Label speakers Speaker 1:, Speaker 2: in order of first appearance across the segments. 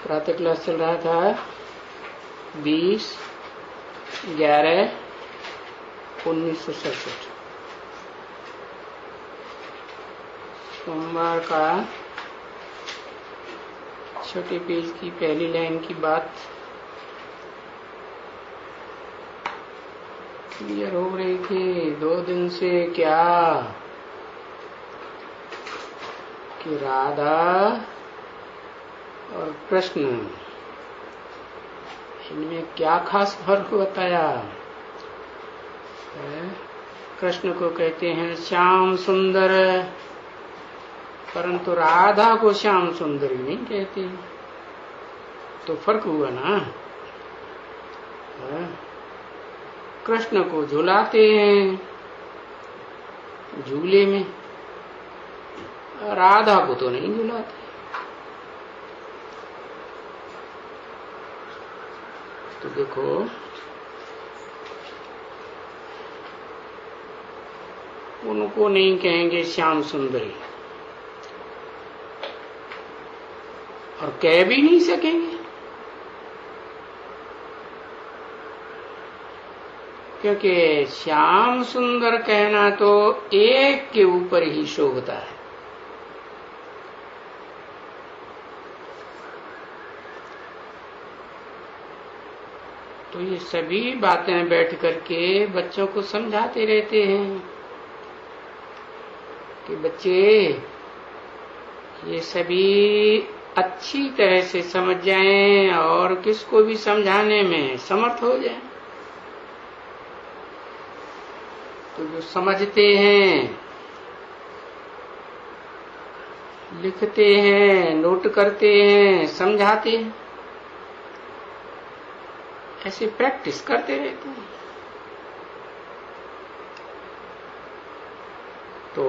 Speaker 1: प्रातः क्लास चल रहा था 20/11/1967 सोमवार का छोटे पेज की पहली लाइन की बात क्लियर हो रही थी 2 दिन से। क्या कि राधा और कृष्ण इनमें क्या खास फर्क बताया। कृष्ण को कहते हैं श्याम सुंदर, परंतु राधा को श्याम सुंदरी नहीं कहते। तो फर्क हुआ ना। कृष्ण को झुलाते हैं झूले में, राधा को तो नहीं झुलाते। तो देखो उनको नहीं कहेंगे श्याम सुंदरी और कह भी नहीं सकेंगे, क्योंकि श्याम सुंदर कहना तो एक के ऊपर ही शोभता है। तो ये सभी बातें बैठ करके बच्चों को समझाते रहते हैं कि बच्चे ये सभी अच्छी तरह से समझ जाएं और किसको भी समझाने में समर्थ हो जाएं। तो जो समझते हैं, लिखते हैं, नोट करते हैं, समझाते हैं, ऐसे प्रैक्टिस करते रहते हैं। तो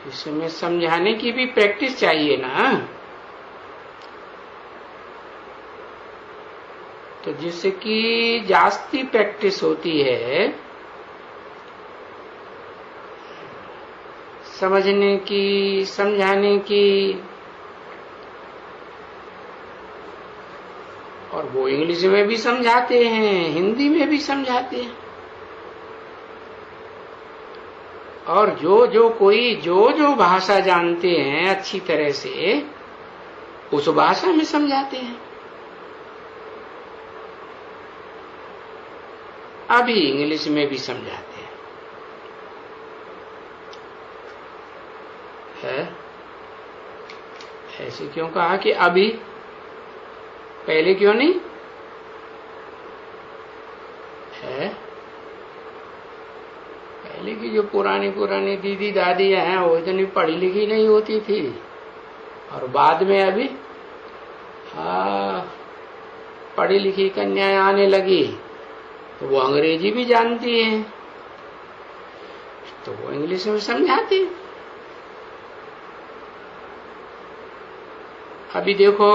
Speaker 1: इसमें समझाने की भी प्रैक्टिस चाहिए ना। तो जिसकी जास्ती प्रैक्टिस होती है समझने की, समझाने की, और वो इंग्लिश में भी समझाते हैं, हिंदी में भी समझाते हैं, और जो भाषा जानते हैं अच्छी तरह से उस भाषा में समझाते हैं। अभी इंग्लिश में भी समझाते हैं। ऐसे क्यों कहा कि अभी, पहले क्यों नहीं है? पहले की जो पुरानी दीदी दादियां हैं वो इतनी पढ़ी लिखी नहीं होती थी, और बाद में अभी पढ़ी लिखी कन्याएं आने लगी तो वो अंग्रेजी भी जानती हैं, तो वो इंग्लिश में समझाती। अभी देखो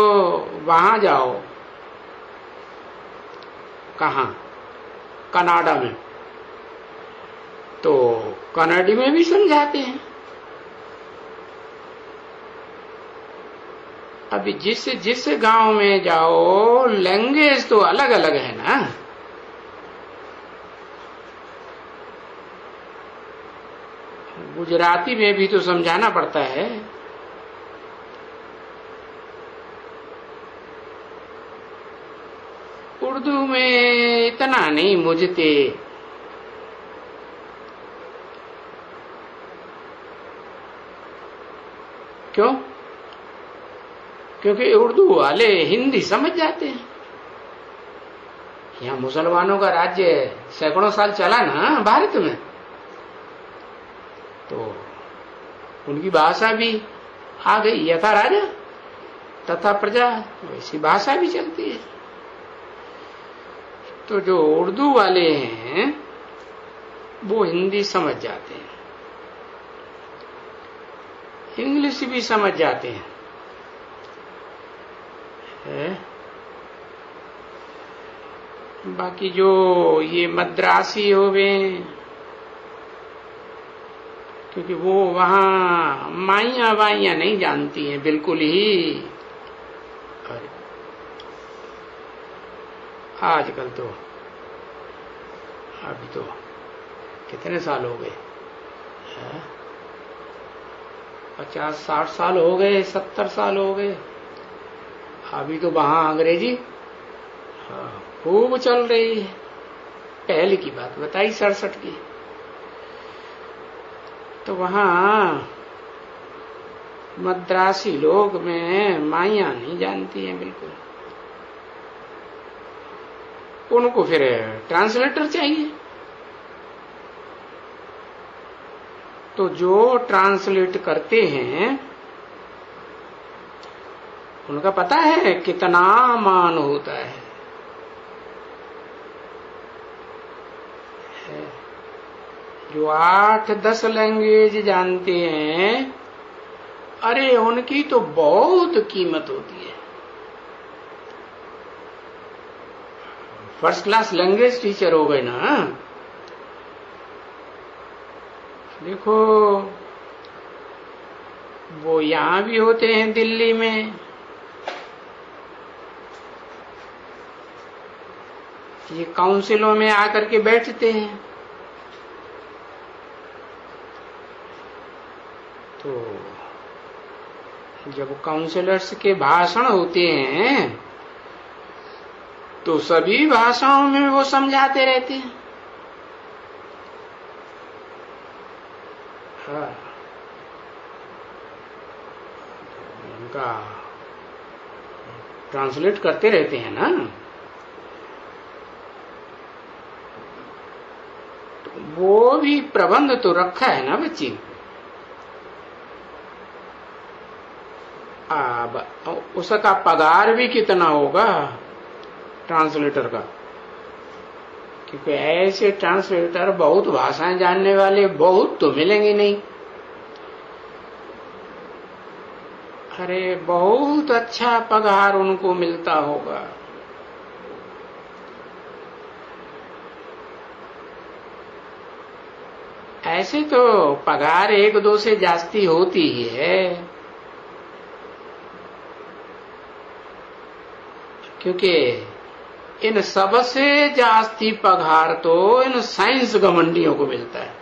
Speaker 1: वहां जाओ, कहाँ, कनाडा में, तो कनाडी में भी समझाते हैं। अभी जिस गांव में जाओ लैंग्वेज तो अलग अलग है ना। गुजराती में भी तो समझाना पड़ता है। उर्दू में इतना नहीं मुझते, क्यों? क्योंकि उर्दू वाले हिंदी समझ जाते हैं। यहाँ मुसलमानों का राज्य सैकड़ों साल चला ना भारत में, तो उनकी भाषा भी आ गई। यथा राजा तथा प्रजा, वैसी भाषा भी चलती है। तो जो उर्दू वाले हैं वो हिंदी समझ जाते हैं, इंग्लिश भी समझ जाते हैं। बाकी जो ये मद्रासी हो गए, क्योंकि वो वहां माइया वाइया नहीं जानती हैं बिल्कुल ही, और आजकल तो अभी तो कितने साल हो गए, 50-60 साल हो गए, 70 साल हो गए। अभी तो वहां अंग्रेजी खूब चल रही है। पहले की बात बताई 67 की, तो वहां मद्रासी लोग में माइयां नहीं जानती हैं बिल्कुल। उनको फिर ट्रांसलेटर चाहिए, तो जो ट्रांसलेट करते हैं उनका पता है कितना मान होता है। जो 8-10 लैंग्वेज जानते हैं, अरे उनकी तो बहुत कीमत होती है। फर्स्ट क्लास लैंग्वेज टीचर हो गए ना। देखो वो यहां भी होते हैं दिल्ली में, ये काउंसिलों में आकर के बैठते हैं, तो जब काउंसलर्स के भाषण होते हैं तो सभी भाषाओं में वो समझाते रहते हैं। हाँ, उनका ट्रांसलेट करते रहते हैं ना। तो वो भी प्रबंध तो रखा है ना बच्ची। अब उसका पगार भी कितना होगा ट्रांसलेटर का, क्योंकि ऐसे ट्रांसलेटर बहुत भाषाएं जानने वाले बहुत तो मिलेंगे नहीं। अरे बहुत अच्छा पगार उनको मिलता होगा। ऐसे तो पगार 1-2 से जास्ती होती ही है, क्योंकि इन सबसे जास्ती पगार तो इन साइंस घमंडियों को मिलता है।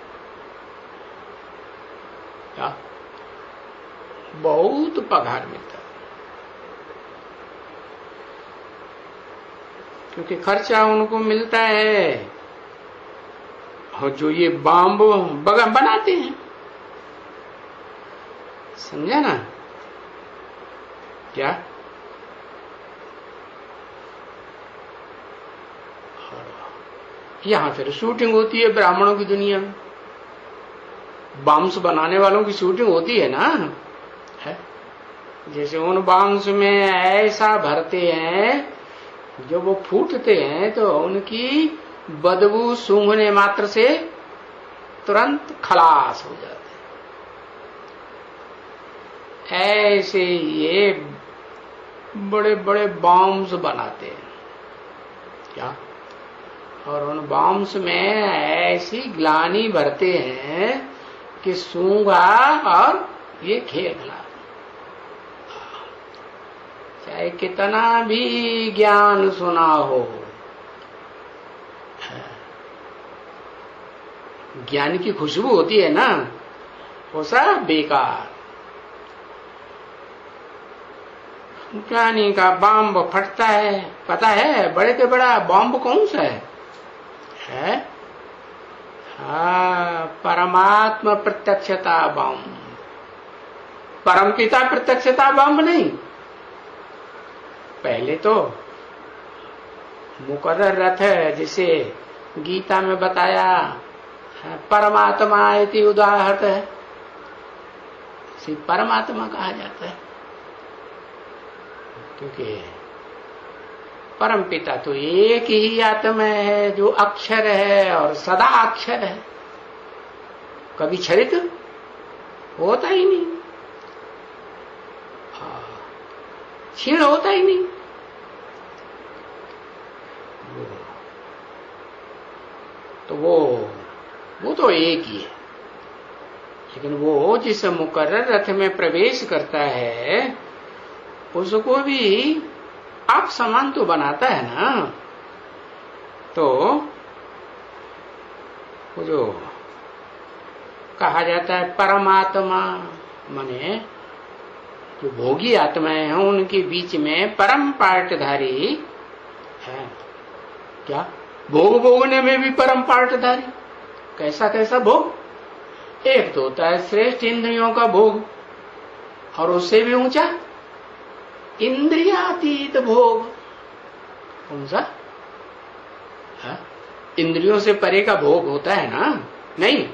Speaker 1: क्या बहुत पगार मिलता है, क्योंकि खर्चा उनको मिलता है। और जो ये बम बनाते हैं, समझा ना क्या? यहां फिर शूटिंग होती है ब्राह्मणों की दुनिया में, बम्स बनाने वालों की शूटिंग होती है ना। है जैसे उन बम्स में ऐसा भरते हैं, जब वो फूटते हैं तो उनकी बदबू सूंघने मात्र से तुरंत खलास हो जाते हैं। ऐसे ये बड़े बड़े बम्स बनाते हैं क्या, और उन बॉम्ब्स में ऐसी ग्लानी भरते हैं कि सूंघा और ये खेल खिला। चाहे कितना भी ज्ञान सुना हो, ज्ञान की खुशबू होती है ना, वो सब बेकार। ज्ञानी का बॉम्ब फटता है, पता है बड़े से बड़ा बॉम्ब कौन सा है? परमात्मा प्रत्यक्षता बम, परमपिता प्रत्यक्षता बम नहीं। पहले तो मुकर्रर रथ है, जिसे गीता में बताया परमात्मा इति उदाहरत है, इसे परमात्मा कहा जाता है, क्योंकि परम पिता तो एक ही आत्मा है जो अक्षर है और सदा अक्षर है, कभी क्षरित होता ही नहीं, क्षीण होता ही नहीं। तो वो तो एक ही है, लेकिन वो जिस मुकर्रर रथ में प्रवेश करता है उसको भी आप समान तो बनाता है ना। तो वो जो कहा जाता है परमात्मा, माने जो भोगी आत्माएं हैं उनके बीच में परम पार्टधारी है। क्या भोग भोगने में भी परम पार्टधारी? कैसा कैसा भोग? एक तो होता है श्रेष्ठ इंद्रियों का भोग, और उससे भी ऊंचा इंद्रियातीत भोग। कौन सा? है? इंद्रियों से परे का भोग होता है ना? नहीं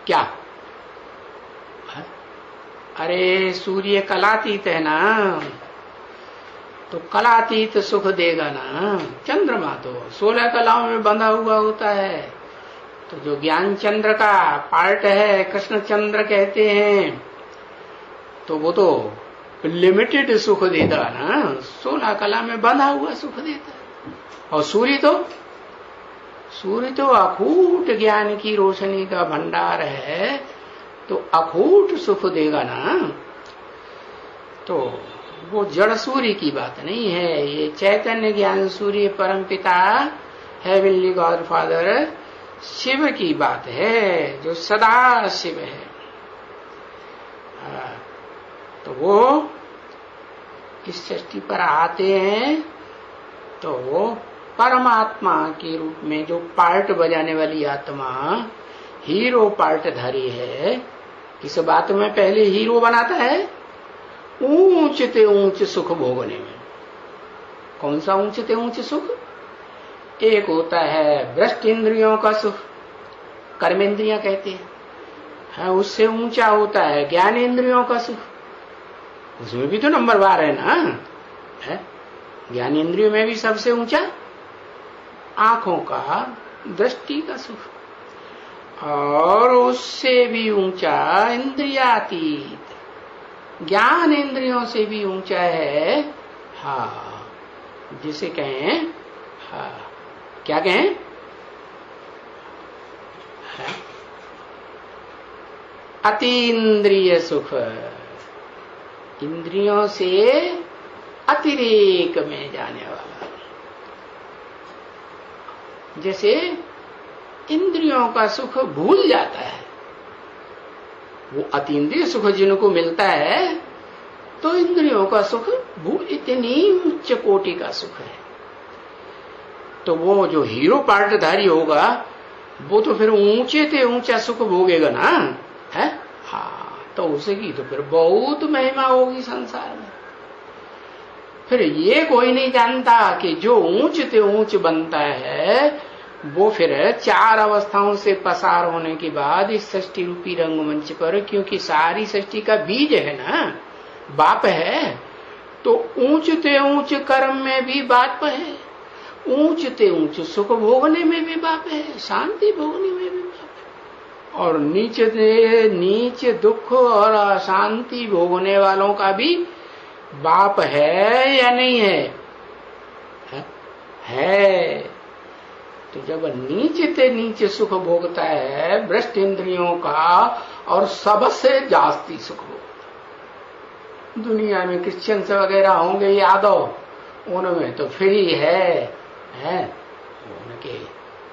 Speaker 1: क्या? है? अरे सूर्य कलातीत है ना, तो कलातीत सुख देगा ना। चंद्रमा तो 16 कलाओं में बंधा हुआ होता है, तो जो ज्ञान चंद्र का पार्ट है, कृष्ण चंद्र कहते हैं, तो वो तो लिमिटेड सुख देता ना, 16 कला में बंधा हुआ सुख देता है। और सूर्य तो अखूट ज्ञान की रोशनी का भंडार है, तो अखूट सुख देगा ना। तो वो जड़ सूर्य की बात नहीं है, ये चैतन्य ज्ञान सूर्य परम पिता हेवनली गॉड फादर शिव की बात है, जो सदा शिव है। तो वो इस सृष्टि पर आते हैं, तो वो परमात्मा के रूप में जो पार्ट बजाने वाली आत्मा हीरो पार्टधारी है। इस बात में पहले हीरो बनाता है ऊंच ते ऊंच सुख भोगने में। कौन सा ऊंच ते ऊंच सुख? एक होता है भ्रष्ट इंद्रियों का सुख, कर्मेंद्रियां कहते हैं, उससे ऊंचा होता है ज्ञान इंद्रियों का सुख। उसमें भी तो नंबर वार है ना, है? ज्ञान इंद्रियों में भी सबसे ऊंचा आंखों का दृष्टि का सुख, और उससे भी ऊंचा इंद्रियातीत ज्ञान इंद्रियों से भी ऊंचा है। हाँ, जिसे कहें, हाँ क्या कहें, अतीन्द्रिय सुख, इंद्रियों से अतिरेक में जाने वाला। जैसे इंद्रियों का सुख भूल जाता है, वो अतीन्द्रिय सुख जिनको मिलता है, तो इंद्रियों का सुख इतनी उच्च कोटि का सुख है। तो वो जो हीरो पार्टधारी होगा, वो तो फिर ऊंचे से ऊंचा सुख भोगेगा ना, है? हाँ, तो उसकी तो फिर बहुत महिमा होगी संसार में। फिर ये कोई नहीं जानता कि जो ऊंच से ऊंच बनता है, वो फिर 4 अवस्थाओं से पसार होने के बाद इस सृष्टि रूपी रंगमंच पर, क्योंकि सारी सृष्टि का बीज है ना, बाप है, तो ऊंच से ऊंच कर्म में भी बाप है, ऊंच से ऊंच सुख भोगने में भी बाप है, शांति भोगने में भी बाप है, और नीचे से नीचे दुख और अशांति भोगने वालों का भी बाप है या नहीं है? है। तो जब नीचे से नीचे सुख भोगता है भ्रष्ट इंद्रियों का, और सबसे जास्ती सुख भोगता। दुनिया में क्रिश्चियंस वगैरह होंगे यादव, उनमें तो फ्री है, उनके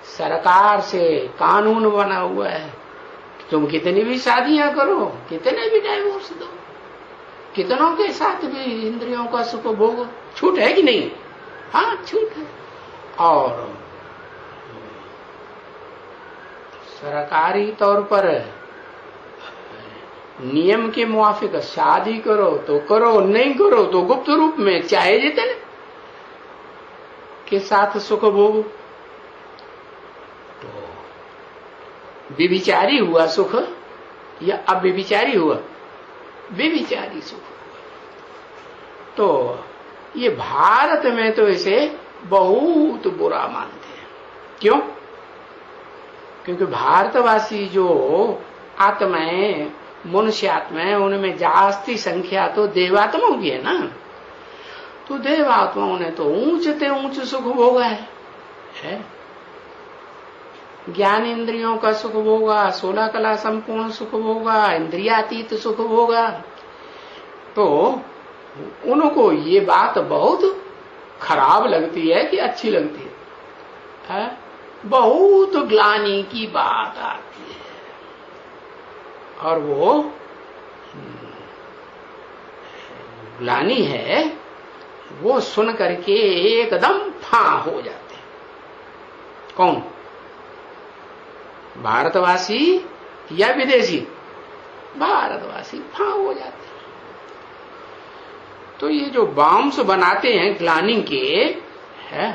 Speaker 1: सरकार से कानून बना हुआ है, तुम कितनी भी शादियां करो, कितने भी डाइवोर्स दो, कितनों के साथ भी इंद्रियों का सुख भोग, छूट है कि नहीं? हाँ, छूट है। और सरकारी तौर पर नियम के मुआफिक शादी करो तो करो, नहीं करो तो गुप्त रूप में चाहे जितने के साथ सुख भोग। तो विभिचारी हुआ सुख या अव्यभिचारी हुआ? विभिचारी सुख। तो ये भारत में तो इसे बहुत बुरा मानते हैं। क्यों? क्योंकि भारतवासी जो आत्माएं, मनुष्य आत्माएं, उनमें जास्ती संख्या तो देवात्माओं की है ना, तो देवात्माओं ने तो ऊंच से ऊंच सुख भोगा है? ज्ञान इंद्रियों का सुख भोगा, 16 कला संपूर्ण सुख भोगा, इंद्रियातीत सुख भोगा। तो उनको ये बात बहुत खराब लगती है कि अच्छी लगती है? है, बहुत ग्लानि की बात आती है और वो ग्लानि है वो सुन करके एकदम फां हो जाते हैं। कौन? भारतवासी या विदेशी? भारतवासी फां हो जाते हैं। तो ये जो बॉम्ब्स बनाते हैं ग्लानि के, है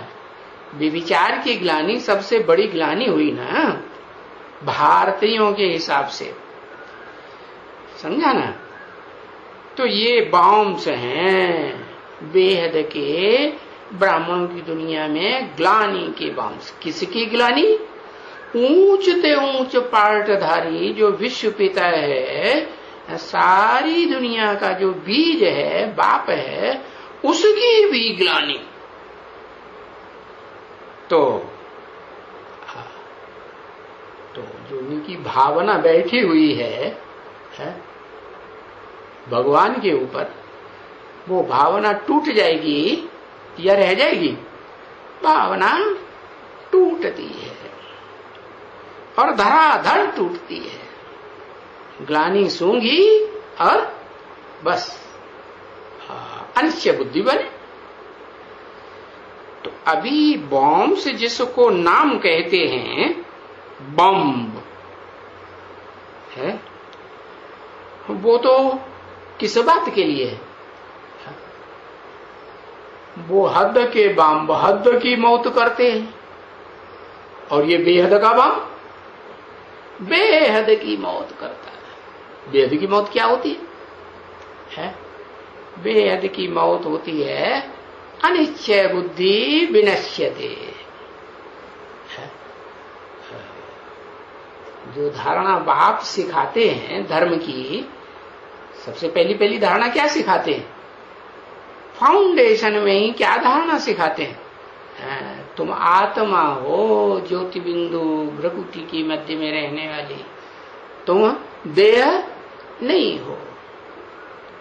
Speaker 1: विचार की ग्लानि सबसे बड़ी ग्लानि हुई ना भारतीयों के हिसाब से, समझा ना? तो ये बॉम्ब्स हैं बेहद के ब्राह्मणों की दुनिया में ग्लानि के बॉम्ब्स। किसकी ग्लानि? ऊंच ते ऊंच पार्टधारी जो विश्व पिता है, सारी दुनिया का जो बीज है, बाप है, उसकी भी ग्लानि। तो जो उनकी भावना बैठी हुई है भगवान के ऊपर, वो भावना टूट जाएगी या रह जाएगी? भावना टूटती है और धड़ाधड़ टूटती है। ग्लानि सूंघी और बस अनिश्चय बुद्धि बने। तो अभी बॉम्ब से जिसको नाम कहते हैं बम्ब है, वो तो किस बात के लिए है? वो हद के बम हद की मौत करते हैं और ये बेहद का बम बेहद की मौत करता है। बेहद की मौत क्या होती है? बेहद की मौत होती है अनिश्चय बुद्धि विनश्यते। जो धारणा बाप सिखाते हैं धर्म की, सबसे पहली धारणा क्या सिखाते हैं? फाउंडेशन में ही क्या धारणा सिखाते हैं? तुम आत्मा हो, ज्योति बिंदु भ्रकुटी की मध्य में रहने वाली, तुम देह नहीं हो।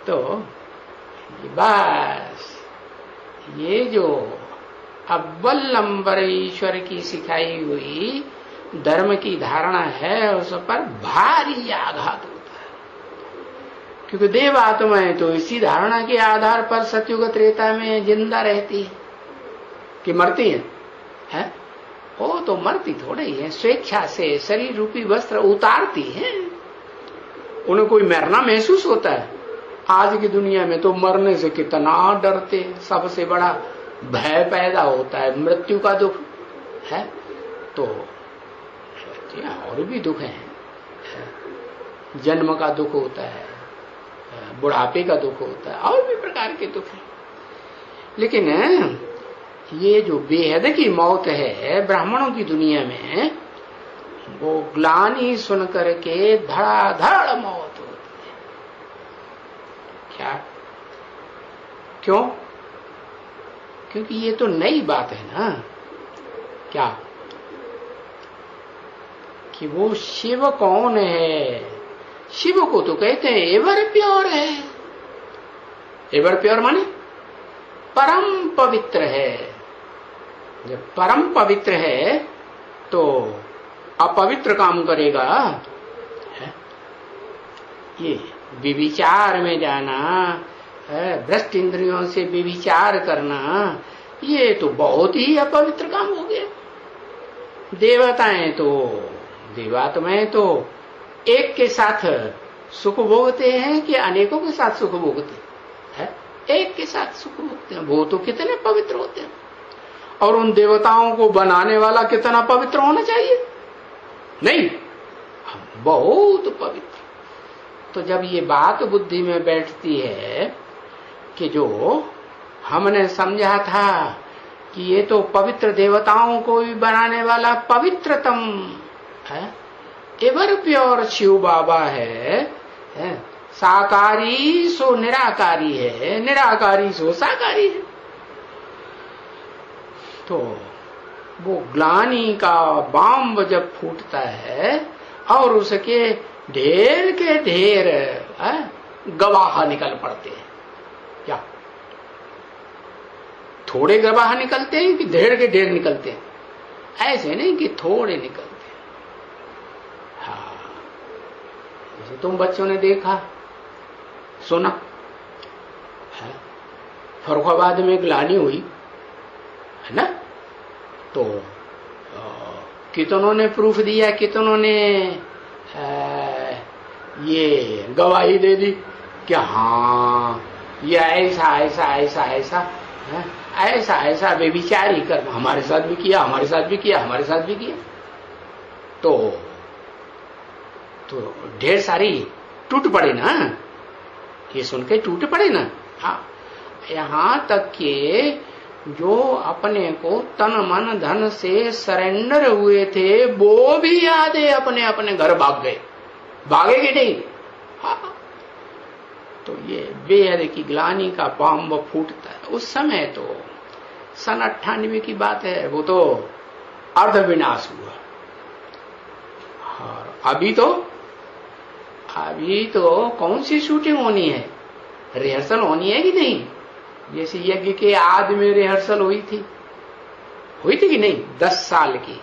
Speaker 1: तो बस ये जो अव्वल नंबर ईश्वर की सिखाई हुई धर्म की धारणा है, उस पर भारी आघात होता है। क्योंकि देव आत्माएं तो इसी धारणा के आधार पर सतयुग त्रेता में जिंदा रहती है कि मरती है? वो तो मरती थोड़े ही है, स्वेच्छा से शरीर रूपी वस्त्र उतारती है। उन्हें कोई मरना महसूस होता है? आज की दुनिया में तो मरने से कितना डरते, सबसे बड़ा भय पैदा होता है मृत्यु का दुख है। तो और भी दुख है, जन्म का दुख होता है, बुढ़ापे का दुख होता है, और भी प्रकार के दुख हैं। लेकिन ये जो बेहद की मौत है ब्राह्मणों की दुनिया में, वो ग्लानि सुन करके धड़ाधड़ मौत होती है। क्या? क्यों? क्योंकि ये तो नई बात है ना। क्या? कि वो शिव कौन है? शिव को तो कहते हैं एवर प्योर है। एवर प्योर माने परम पवित्र है। जब परम पवित्र है तो अपवित्र काम करेगा? ये विविचार में जाना, भ्रष्ट इंद्रियों से विविचार करना, ये तो बहुत ही अपवित्र काम हो गया। देवताएं तो देवात्माएं तो एक के साथ सुख भोगते हैं कि अनेकों के साथ सुख भोगते हैं? एक के साथ सुख भोगते हैं। वो तो कितने पवित्र होते हैं। और उन देवताओं को बनाने वाला कितना पवित्र होना चाहिए? नहीं, बहुत पवित्र। तो जब ये बात बुद्धि में बैठती है कि जो हमने समझा था कि ये तो पवित्र देवताओं को भी बनाने वाला पवित्रतम है, एवर प्योर शिव बाबा है, साकारी सो निराकारी है, निराकारी सो साकारी है। तो वो ग्लानि का बॉम्ब जब फूटता है और उसके ढेर के ढेर गवाह निकल पड़ते हैं। क्या थोड़े गवाह निकलते हैं कि ढेर के ढेर निकलते हैं? ऐसे नहीं कि थोड़े निकलते। हाँ, जैसे तुम बच्चों ने देखा सुना है, फर्रुखाबाद में ग्लानि हुई है ना, तो कितनों ने प्रूफ दिया, कितनों ने ये गवाही दे दी कि हाँ ये ऐसा ऐसा ऐसा ऐसा है, ऐसा ऐसा बेविचारी कर्म हमारे साथ भी किया, हमारे साथ भी किया, हमारे साथ भी किया। तो ढेर सारी टूट पड़े ना, ये सुन के टूट पड़े ना। हाँ, यहां तक कि जो अपने को तन मन धन से सरेंडर हुए थे वो भी आधे अपने अपने घर भाग गए, भागेगे नहीं। हाँ, तो ये बेहद की ग्लानि का बम फूटता है। उस समय तो सन 98 की बात है, वो तो अर्ध विनाश हुआ। और अभी तो कौन सी शूटिंग होनी है, रिहर्सल होनी है कि नहीं? जैसे यज्ञ के आदि में रिहर्सल हुई थी कि नहीं? 10 साल की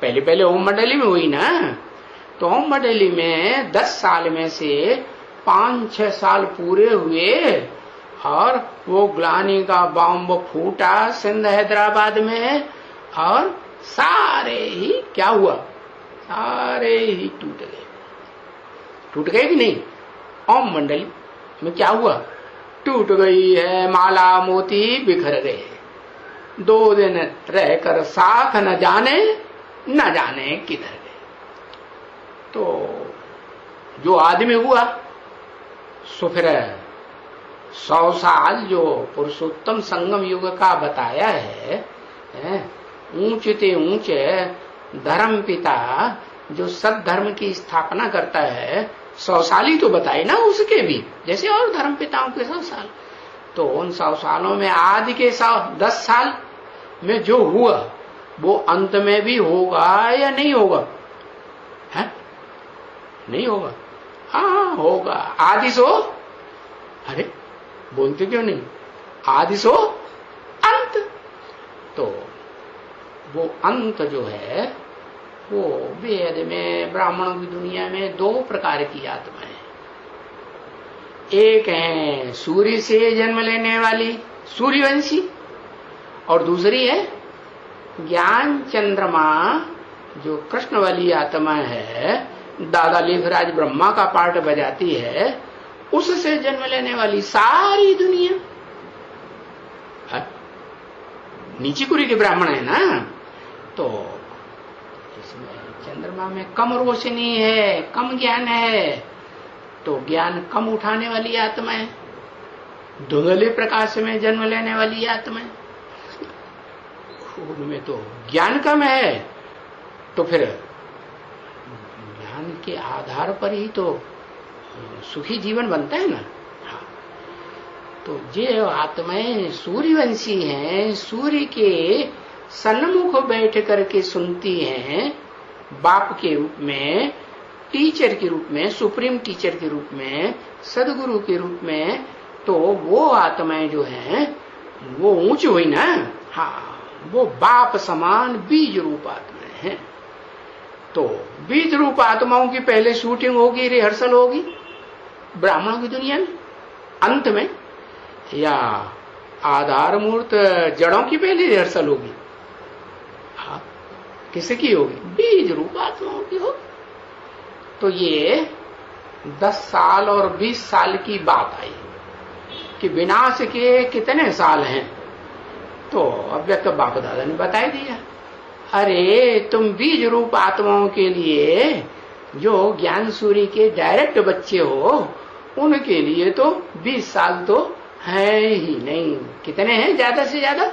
Speaker 1: पहले ओम मंडली में हुई ना, तो ओम मंडली में 10 साल में से 5-6 साल पूरे हुए और वो ग्लानि का बम फूटा सिंध हैदराबाद में, और सारे ही क्या हुआ, सारे ही टूट गए कि नहीं? ओम मंडली में क्या हुआ, टूट गई है, माला मोती बिखर गए, 2 दिन रहकर साथ न जाने किधर गए। तो जो आदमी हुआ सो फिर 100 साल जो पुरुषोत्तम संगम युग का बताया है, ऊंचे ऊंचे धर्म पिता जो सद्धर्म की स्थापना करता है, 100 साल ही तो बताए ना उसके भी, जैसे और धर्म पिताओं के 100 साल। तो उन 100 सालों में आदि के 10 साल में जो हुआ वो अंत में भी होगा या नहीं होगा? है? नहीं होगा? हाँ होगा। आदि सो, अरे बोलते क्यों नहीं? आदि सो अंत। तो वो अंत जो है वो वेद में, ब्राह्मणों की दुनिया में 2 प्रकार की आत्मा है। एक है सूर्य से जन्म लेने वाली सूर्यवंशी, और दूसरी है ज्ञान चंद्रमा जो कृष्ण वाली आत्मा है, दादा लेखराज ब्रह्मा का पार्ट बजाती है, उससे जन्म लेने वाली सारी दुनिया। नीची कुरी के ब्राह्मण है ना, तो इसमें चंद्रमा में कम रोशनी है, कम ज्ञान है, तो ज्ञान कम उठाने वाली आत्मा है। धुंधले प्रकाश में जन्म लेने वाली आत्मा है, उनमें तो ज्ञान कम है, तो फिर ज्ञान के आधार पर ही तो सुखी जीवन बनता है ना। हाँ, तो जो आत्माएं सूर्यवंशी हैं, सूर्य के सन्मुख बैठ करके सुनती हैं, बाप के रूप में, टीचर के रूप में, सुप्रीम टीचर के रूप में, सदगुरु के रूप में, तो वो आत्माएं जो हैं वो ऊंची हुई ना। हाँ, वो बाप समान बीज रूप आत्माएं हैं। तो बीज रूप आत्माओं की पहले शूटिंग होगी, रिहर्सल होगी ब्राह्मणों की दुनिया में, अंत में, या आधार मूर्त जड़ों की पहले रिहर्सल होगी? हाँ, किसकी होगी? बीज रूप आत्माओं की होगी। तो ये 10 साल और 20 साल की बात आई कि विनाश के कितने साल हैं, तो अव्यक्त बाप दादा ने बता दिया। अरे तुम बीज रूप आत्माओं के लिए जो ज्ञान सूर्य के डायरेक्ट बच्चे हो, उनके लिए तो 20 साल तो है ही नहीं। कितने हैं? ज्यादा से ज्यादा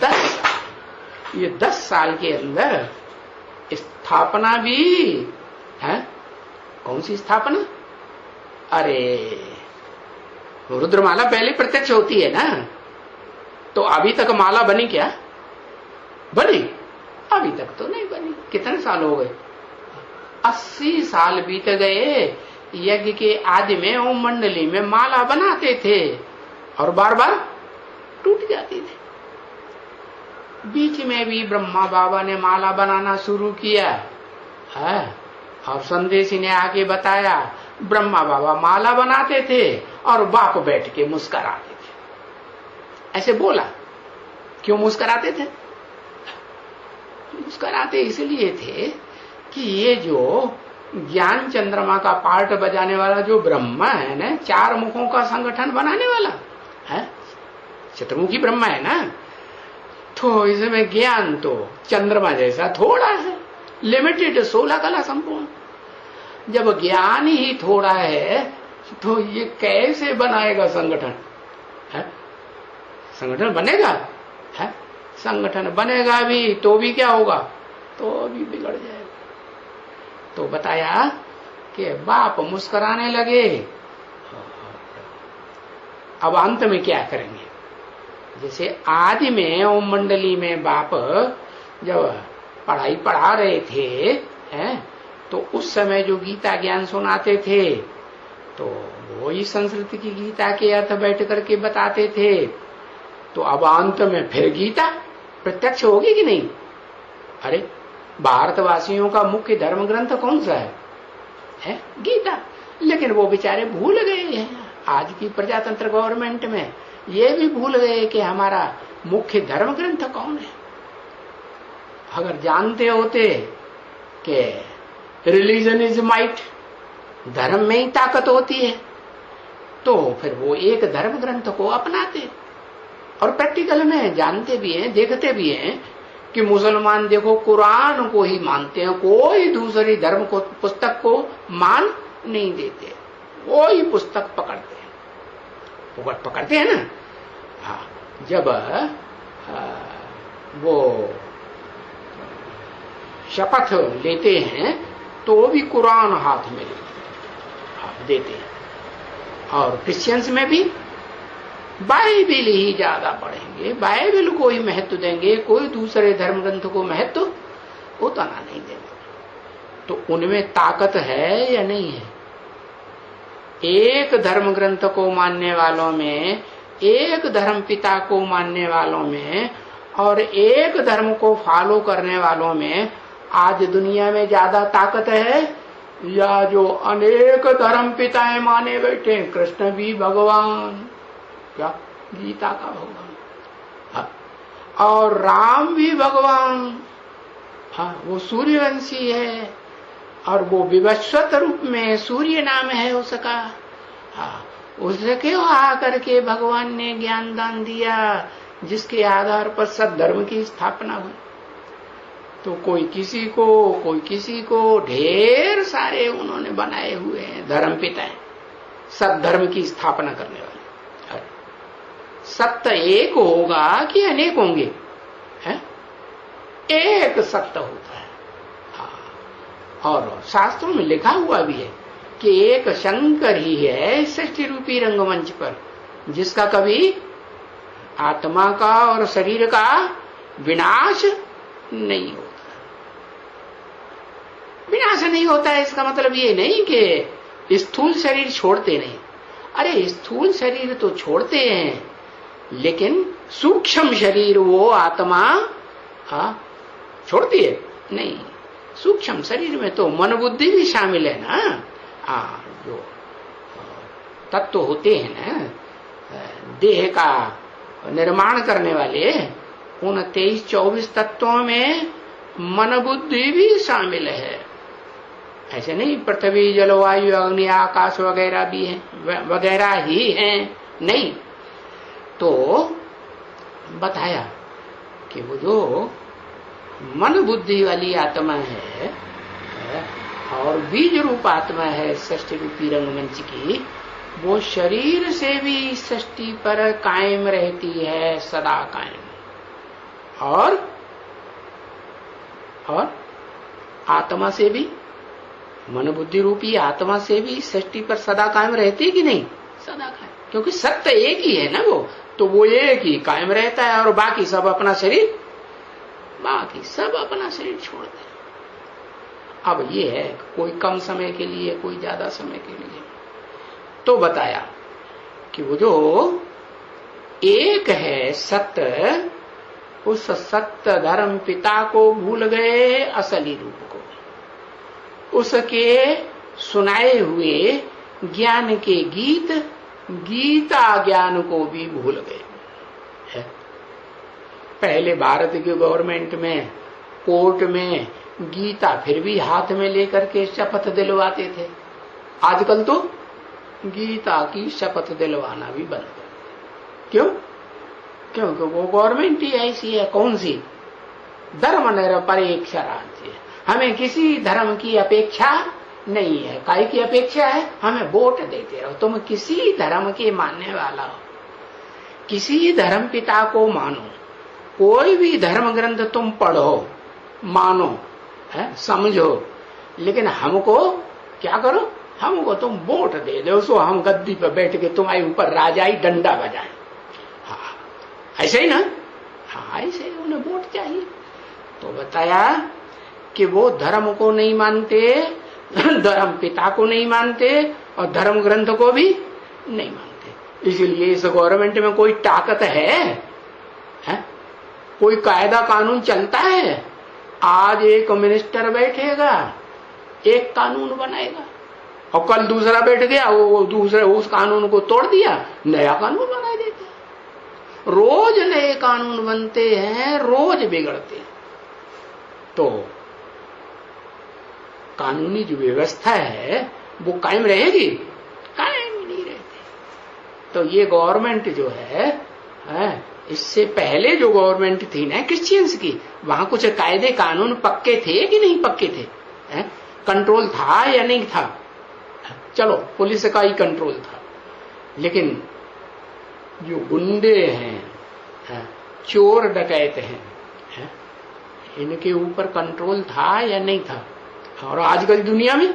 Speaker 1: 10 साल। ये 10 साल के अंदर स्थापना भी है। कौन सी स्थापना? अरे रुद्रमाला पहले प्रत्यक्ष होती है ना, तो अभी तक माला बनी क्या? बनी? अभी तक तो नहीं बनी। कितने साल हो गए? 80 साल बीत गए। यज्ञ के आदि में ओम मंडली में माला बनाते थे और बार बार टूट जाती थी। बीच में भी ब्रह्मा बाबा ने माला बनाना शुरू किया है, और संदेशी ने आके बताया ब्रह्मा बाबा माला बनाते थे और बाप बैठ के मुस्कुराते थे। ऐसे बोला। क्यों मुस्कुराते थे? मुस्कुराते इसलिए थे कि ये जो ज्ञान चंद्रमा का पार्ट बजाने वाला जो ब्रह्मा है ना, 4 मुखों का संगठन बनाने वाला है, चतुर्मुखी ब्रह्मा है ना, तो इसमें ज्ञान तो चंद्रमा जैसा थोड़ा है, लिमिटेड, 16 कला संपूर्ण। जब ज्ञान ही थोड़ा है तो ये कैसे बनाएगा संगठन? है? संगठन बनेगा है? संगठन बनेगा भी तो भी क्या होगा? तो भी बिगड़ जाएगा। तो बताया कि बाप मुस्कुराने लगे। अब अंत में क्या करेंगे? जैसे आदि में ओम मंडली में बाप जब पढ़ाई पढ़ा रहे थे हैं, तो उस समय जो गीता ज्ञान सुनाते थे तो वो ही संस्कृत की गीता के अर्थ बैठ करके बताते थे। तो अब अंत में फिर गीता प्रत्यक्ष होगी कि नहीं? अरे भारतवासियों का मुख्य धर्म ग्रंथ कौन सा है? गीता। लेकिन वो बेचारे भूल गए हैं, आज की प्रजातंत्र गवर्नमेंट में ये भी भूल गए कि हमारा मुख्य धर्म ग्रंथ कौन है। अगर जानते होते कि रिलीजन इज माइट, धर्म में ही ताकत होती है, तो फिर वो एक धर्म ग्रंथ को अपनाते। और प्रैक्टिकल में जानते भी हैं, देखते भी हैं कि मुसलमान देखो कुरान को ही मानते हैं, कोई दूसरी धर्म को पुस्तक को मान नहीं देते, वो ही पुस्तक पकड़ते हैं, पकड़ते हैं ना। हाँ, जब वो शपथ लेते हैं तो भी कुरान हाथ में देते हैं। और क्रिश्चियंस में भी बाइबिल ही ज्यादा पढ़ेंगे, बाइबिल को ही महत्व देंगे, कोई दूसरे धर्म ग्रंथ को महत्व उतना नहीं देंगे। तो उनमें ताकत है या नहीं है? एक धर्म ग्रंथ को मानने वालों में, एक धर्म पिता को मानने वालों में और एक धर्म को फॉलो करने वालों में आज दुनिया में ज्यादा ताकत है या जो अनेक धर्म पिताएं माने बैठे? कृष्ण भी भगवान, क्या गीता का भगवान, हाँ, और राम भी भगवान, हाँ, वो सूर्यवंशी है और वो विवस्वत रूप में सूर्य नाम है उसका। हाँ, उससे क्यों आकर के भगवान ने ज्ञान दान दिया जिसके आधार पर सद्धर्म की स्थापना हुई। तो कोई किसी को ढेर सारे उन्होंने बनाए हुए हैं धर्म पिताएं, सद्धर्म की स्थापना करने वाले। सत्य एक होगा कि अनेक होंगे? है? एक सत्य होता है। हाँ। और शास्त्रों में लिखा हुआ भी है कि एक शंकर ही है सृष्टि रूपी रंगमंच पर, जिसका कभी आत्मा का और शरीर का विनाश नहीं होता। विनाश नहीं होता है इसका मतलब ये नहीं कि स्थूल शरीर छोड़ते नहीं। अरे स्थूल शरीर तो छोड़ते हैं, लेकिन सूक्ष्म शरीर वो आत्मा छोड़ती है नहीं। सूक्ष्म शरीर में तो मन बुद्धि भी शामिल है ना। जो तत्व होते हैं ना देह का निर्माण करने वाले, उन 23-24 तत्वों में मन बुद्धि भी शामिल है। ऐसे नहीं पृथ्वी जलवायु अग्नि आकाश वगैरह भी हैं, वगैरह ही हैं, नहीं। तो बताया कि वो जो मन बुद्धि वाली आत्मा है और बीज रूप आत्मा है सृष्टि रूपी रंगमंच की, वो शरीर से भी सृष्टि पर कायम रहती है, सदा कायम। और आत्मा से भी, मन बुद्धि रूपी आत्मा से भी सृष्टि पर सदा कायम रहती है कि नहीं? सदा कायम, क्योंकि सत्य एक ही है ना वो, तो वो एक ही कायम रहता है और बाकी सब अपना शरीर छोड़ दे। अब ये है कोई कम समय के लिए, कोई ज्यादा समय के लिए। तो बताया कि वो जो एक है सत्य, उस सत्य धर्म पिता को भूल गए, असली रूप को। उसके सुनाए हुए ज्ञान के गीत, गीता ज्ञान को भी भूल गए है। पहले भारत की गवर्नमेंट में कोर्ट में गीता फिर भी हाथ में लेकर के शपथ दिलवाते थे। आजकल तो गीता की शपथ दिलवाना भी बंद कर दिया। क्यों? क्योंकि वो गवर्नमेंट ही ऐसी है। कौन सी? धर्म निरपेक्ष राज्य है। हमें किसी धर्म की अपेक्षा नहीं है। काहे की अपेक्षा है? हमें वोट देते रहो। तुम किसी धर्म के मानने वाला हो, किसी धर्म पिता को मानो, कोई भी धर्म ग्रंथ तुम पढ़ो, मानो है, समझो, लेकिन हमको क्या करो? हमको तुम वोट दे दो, सो हम गद्दी पर बैठ के तुम्हारे ऊपर राजाई डंडा बजाएं। हाँ, ऐसे ही ना? हाँ, ऐसे ही उन्हें वोट चाहिए। तो बताया कि वो धर्म को नहीं मानते, धर्म पिता को नहीं मानते और धर्म ग्रंथ को भी नहीं मानते। इसलिए इस गवर्नमेंट में कोई ताकत है? कोई कायदा कानून चलता है? आज एक मिनिस्टर बैठेगा, एक कानून बनाएगा, और कल दूसरा बैठ गया, वो दूसरे उस कानून को तोड़ दिया, नया कानून बना देते हैं। रोज नए कानून बनते हैं, रोज बिगड़ते हैं। तो कानूनी जो व्यवस्था है वो कायम रहेगी? कायम नहीं रहती। तो ये गवर्नमेंट जो है, इससे पहले जो गवर्नमेंट थी ना क्रिश्चियंस की, वहां कुछ कायदे कानून पक्के थे कि नहीं पक्के थे? कंट्रोल था या नहीं था? चलो, पुलिस का ही कंट्रोल था, लेकिन जो गुंडे हैं, चोर डकैत हैं, इनके ऊपर कंट्रोल था या नहीं था? और आजकल दुनिया में,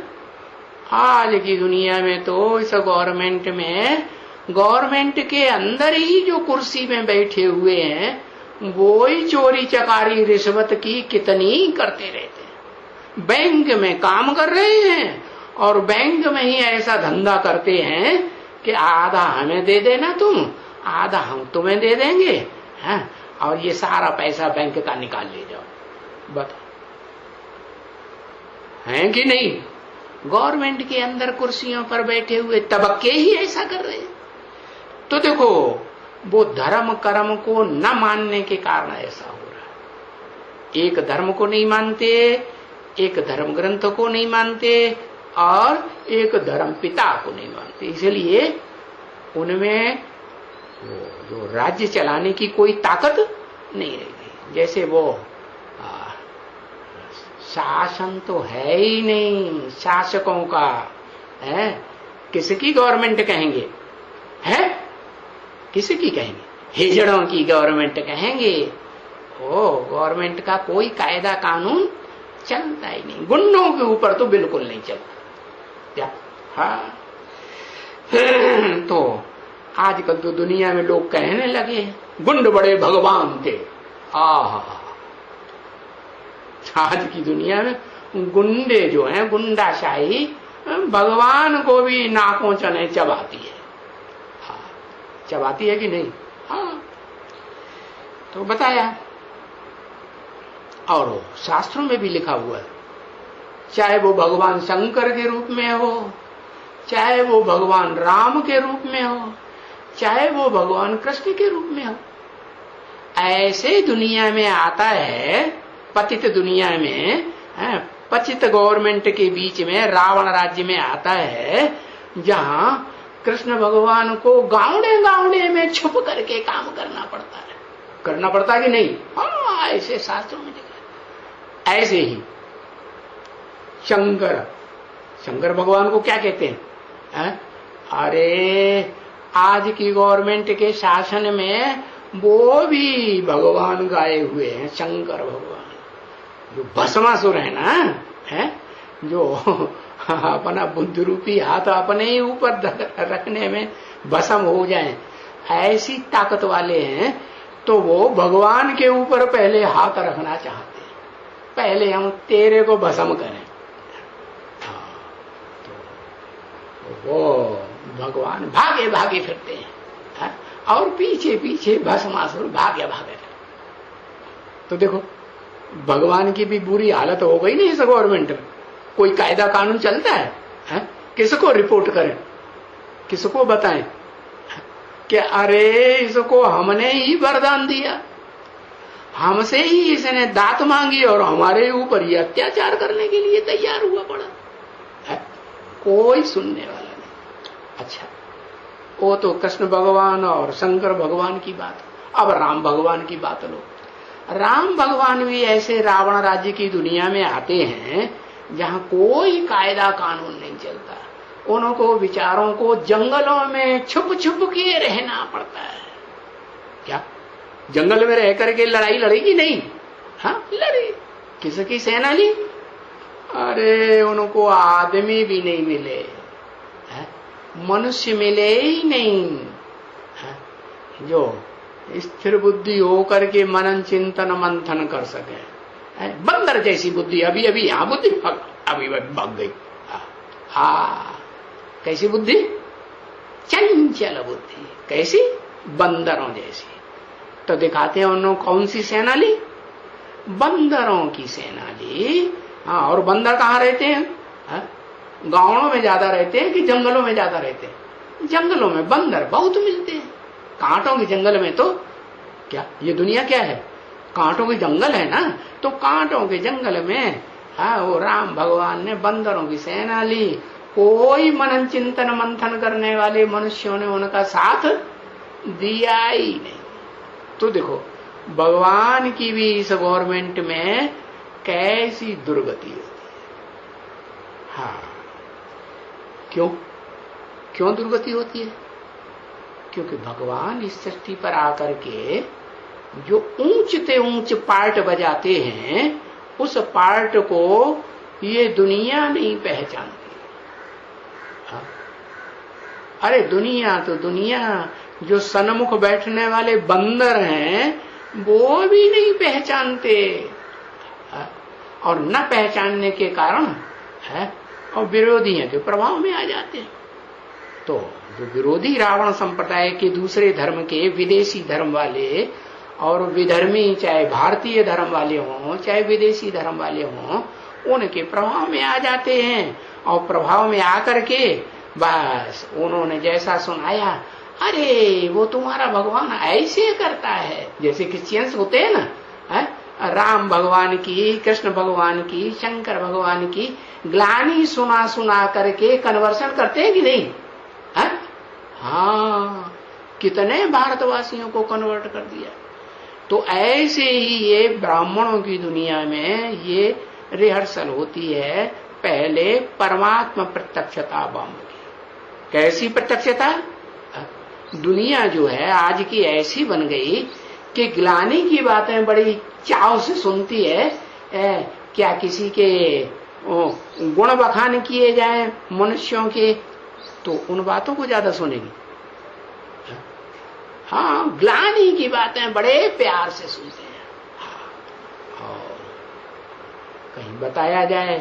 Speaker 1: आज की दुनिया में तो इस गवर्नमेंट में, गवर्नमेंट के अंदर ही जो कुर्सी में बैठे हुए हैं वो ही चोरी चकारी रिश्वत की कितनी करते रहते हैं। बैंक में काम कर रहे हैं और बैंक में ही ऐसा धंधा करते हैं कि आधा हमें दे देना तुम, आधा हम तुम्हें दे देंगे, और ये सारा पैसा बैंक का निकाल ले जाओ। बताओ, हैं कि नहीं? गवर्नमेंट के अंदर कुर्सियों पर बैठे हुए तबके ही ऐसा कर रहे हैं। तो देखो, वो धर्म कर्म को न मानने के कारण ऐसा हो रहा है। एक धर्म को नहीं मानते, एक धर्म ग्रंथ को नहीं मानते और एक धर्म पिता को नहीं मानते। इसलिए उनमें जो राज्य चलाने की कोई ताकत नहीं रहेगी। जैसे वो शासन तो है ही नहीं शासकों का, है किसकी गवर्नमेंट कहेंगे? है किसकी कहेंगे? हिजड़ों की गवर्नमेंट कहेंगे। ओ, गवर्नमेंट का कोई कायदा कानून चलता ही नहीं। गुंडों के ऊपर तो बिल्कुल नहीं चलता क्या? हाँ। तो आजकल तो दुनिया में लोग कहने लगे गुंड बड़े भगवान थे। आज की दुनिया में गुंडे जो हैं, गुंडाशाही भगवान को भी नाकों चने चबाती है। हाँ, चबाती है कि नहीं? हाँ। तो बताया, और शास्त्रों में भी लिखा हुआ है, चाहे वो भगवान शंकर के रूप में हो, चाहे वो भगवान राम के रूप में हो, चाहे वो भगवान कृष्ण के रूप में हो, ऐसे दुनिया में आता है, पतित दुनिया में, पतित गवर्नमेंट के बीच में रावण राज्य में आता है, जहां कृष्ण भगवान को गावड़े गावड़े में छुप करके काम करना पड़ता है। करना पड़ता कि नहीं? हाँ, ऐसे शास्त्रों में लिखा। ऐसे ही शंकर भगवान को क्या कहते हैं? अरे आज की गवर्नमेंट के शासन में वो भी भगवान गाए हुए हैं, शंकर भगवान। जो भस्मासुर है ना, है जो अपना बुद्ध रूपी हाथ अपने ही ऊपर रखने में भस्म हो जाए, ऐसी ताकत वाले हैं। तो वो भगवान के ऊपर पहले हाथ रखना चाहते हैं, पहले हम तेरे को भस्म करें। तो वो भगवान भागे भागे फिरते हैं, और पीछे पीछे भस्मासुर भागे भागे। तो देखो भगवान की भी बुरी हालत हो गई नहीं इस गवर्नमेंट में। कोई कायदा कानून चलता है? किसको रिपोर्ट करें, किसको बताएं कि अरे इसको हमने ही वरदान दिया, हमसे ही इसने दात मांगी और हमारे ऊपर ये अत्याचार करने के लिए तैयार हुआ पड़ा है? कोई सुनने वाला नहीं। अच्छा, वो तो कृष्ण भगवान और शंकर भगवान की बात। अब राम भगवान की बात लो। राम भगवान भी ऐसे रावण राज्य की दुनिया में आते हैं जहां कोई कायदा कानून नहीं चलता। उनको विचारों को जंगलों में छुप छुप के रहना पड़ता है। क्या जंगल में रह करके लड़ाई लड़ेगी? नहीं। हाँ, लड़ी। किसकी सेना ली? अरे उनको आदमी भी नहीं मिले, मनुष्य मिले ही नहीं जो स्थिर बुद्धि होकर के मनन चिंतन मंथन कर सके। बंदर जैसी बुद्धि, अभी अभी यहां बुद्धि अभी भाग गई। कैसी बुद्धि? चंचल बुद्धि। कैसी? बंदरों जैसी। तो दिखाते हैं उन्होंने कौन सी सेना ली? बंदरों की सेना ली। हाँ, और बंदर कहाँ रहते हैं? गांवों में ज्यादा रहते हैं कि जंगलों में ज्यादा रहते हैं? जंगलों में बंदर बहुत मिलते हैं। कांटों के जंगल में तो क्या ये दुनिया क्या है? कांटों के जंगल है ना। तो कांटों के जंगल में वो राम भगवान ने बंदरों की सेना ली। कोई मनन चिंतन मंथन करने वाले मनुष्यों ने उनका साथ दिया ही नहीं। तो देखो भगवान की भी इस गवर्नमेंट में कैसी दुर्गति होती है। हाँ, क्यों दुर्गति होती है? क्योंकि भगवान इस सृष्टि पर आकर के जो ऊंचते ऊंच पार्ट बजाते हैं उस पार्ट को ये दुनिया नहीं पहचानती। हाँ? अरे दुनिया तो दुनिया, जो सन्मुख बैठने वाले बंदर हैं वो भी नहीं पहचानते। हाँ? और न पहचानने के कारण है और विरोधियों के प्रभाव में आ जाते हैं। तो जो विरोधी रावण संप्रदाय के दूसरे धर्म के विदेशी धर्म वाले और विधर्मी, चाहे भारतीय धर्म वाले हों चाहे विदेशी धर्म वाले हों, उनके प्रभाव में आ जाते हैं। और प्रभाव में आकर के बस उन्होंने जैसा सुनाया, अरे वो तुम्हारा भगवान ऐसे करता है। जैसे क्रिश्चियंस होते हैं ना, राम भगवान की, कृष्ण भगवान की, शंकर भगवान की ग्लानि सुना सुना करके कन्वर्सन करते हैं कि नहीं? हाँ, कितने भारतवासियों को कन्वर्ट कर दिया। तो ऐसे ही ये ब्राह्मणों की दुनिया में ये रिहर्सल होती है। पहले परमात्मा प्रत्यक्षता बंद की। कैसी प्रत्यक्षता? दुनिया जो है आज की ऐसी बन गई कि ग्लानि की बातें बड़ी चाव से सुनती है। क्या किसी के गुण बखान किए जाए मनुष्यों के तो उन बातों को ज्यादा सुनेगी। हाँ, ग्लानि की बातें बड़े प्यार से सुनते हैं। हाँ, और कहीं बताया जाए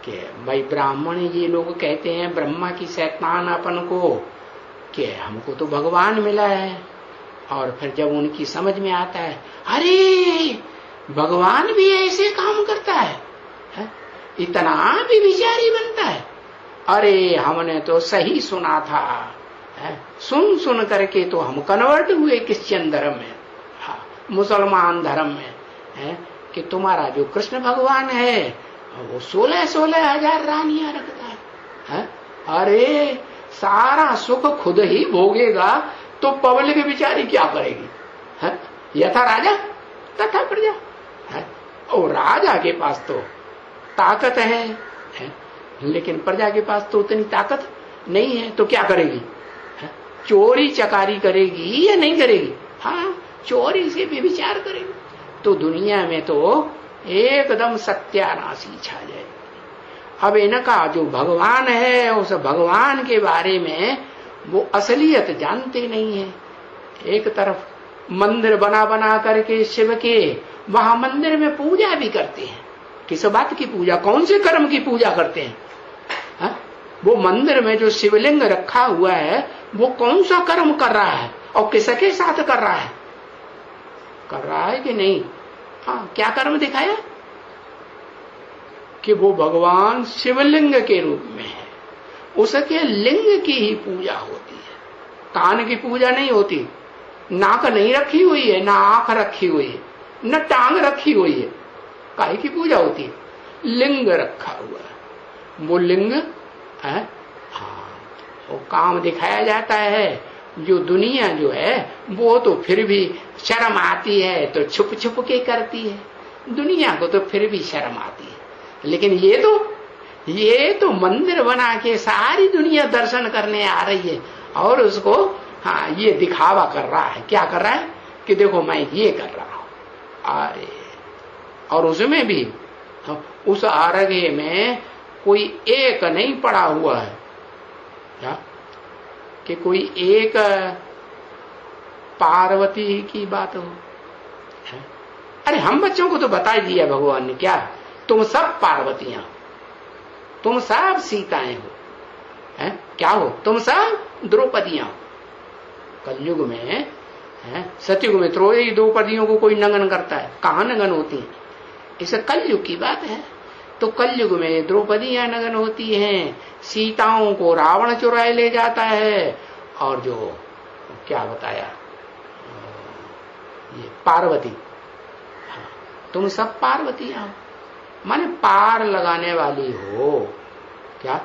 Speaker 1: कि भाई ब्राह्मण ये लोग कहते हैं ब्रह्मा की शैतान अपन को कि हमको तो भगवान मिला है। और फिर जब उनकी समझ में आता है, अरे भगवान भी ऐसे काम करता है? इतना भी विचारी बनता है? अरे हमने तो सही सुना था, सुन सुन करके तो हम कन्वर्ट हुए क्रिश्चियन धर्म में, मुसलमान धर्म में, कि तुम्हारा जो कृष्ण भगवान है वो 16,000 रानियां रखता है। अरे सारा सुख खुद ही भोगेगा तो पब्लिक बिचारी क्या करेगी? यथा राजा तथा प्रजा। और राजा के पास तो ताकत है, लेकिन प्रजा के पास तो उतनी ताकत नहीं है। तो क्या करेगी? चोरी चकारी करेगी या नहीं करेगी? हाँ, चोरी से भी विचार करेगी। तो दुनिया में तो एकदम सत्यानाशी छा जाएगी। अब इनका जो भगवान है उस भगवान के बारे में वो असलियत जानते नहीं है। एक तरफ मंदिर बना बना करके शिव के, वहां मंदिर में पूजा भी करते हैं। किस बात की पूजा? कौन से कर्म की पूजा करते हैं? वो मंदिर में जो शिवलिंग रखा हुआ है वो कौन सा कर्म कर रहा है और किसके साथ कर रहा है? कर रहा है कि नहीं? हाँ, क्या कर्म दिखाया कि वो भगवान शिवलिंग के रूप में है, उसके लिंग की ही पूजा होती है, कान की पूजा नहीं होती। नाक नहीं रखी हुई है, ना आंख रखी हुई है, न टांग रखी हुई है, काहे की पूजा होती है? लिंग रखा हुआ है, वो लिंग है। हाँ, वो काम दिखाया जाता है। जो दुनिया जो है वो तो फिर भी शर्म आती है तो छुप छुप के करती है, दुनिया को तो फिर भी शर्म आती है। लेकिन ये तो मंदिर बना के सारी दुनिया दर्शन करने आ रही है और उसको हाँ ये दिखावा कर रहा है। क्या कर रहा है कि देखो मैं ये कर रहा हूं। अरे और उसमें भी उस आरगे में कोई एक नहीं पड़ा हुआ है क्या कि कोई एक पार्वती की बात हो है? अरे हम बच्चों को तो बता ही दिया भगवान ने, क्या तुम सब पार्वतियां, तुम सब सीताएं हो, है? क्या हो तुम सब द्रौपदियां हो। कलयुग में है, सतयुग में त्रोई द्रौपदियों को कोई नंगन करता है, कहां नंगन होती है? इसे कलयुग की बात है। तो कलयुग में द्रौपदियां नगन होती हैं, सीताओं को रावण चुराए ले जाता है, और जो क्या बताया ये पार्वती, हाँ, तुम सब पार्वतियां हो, माने पार लगाने वाली हो। क्या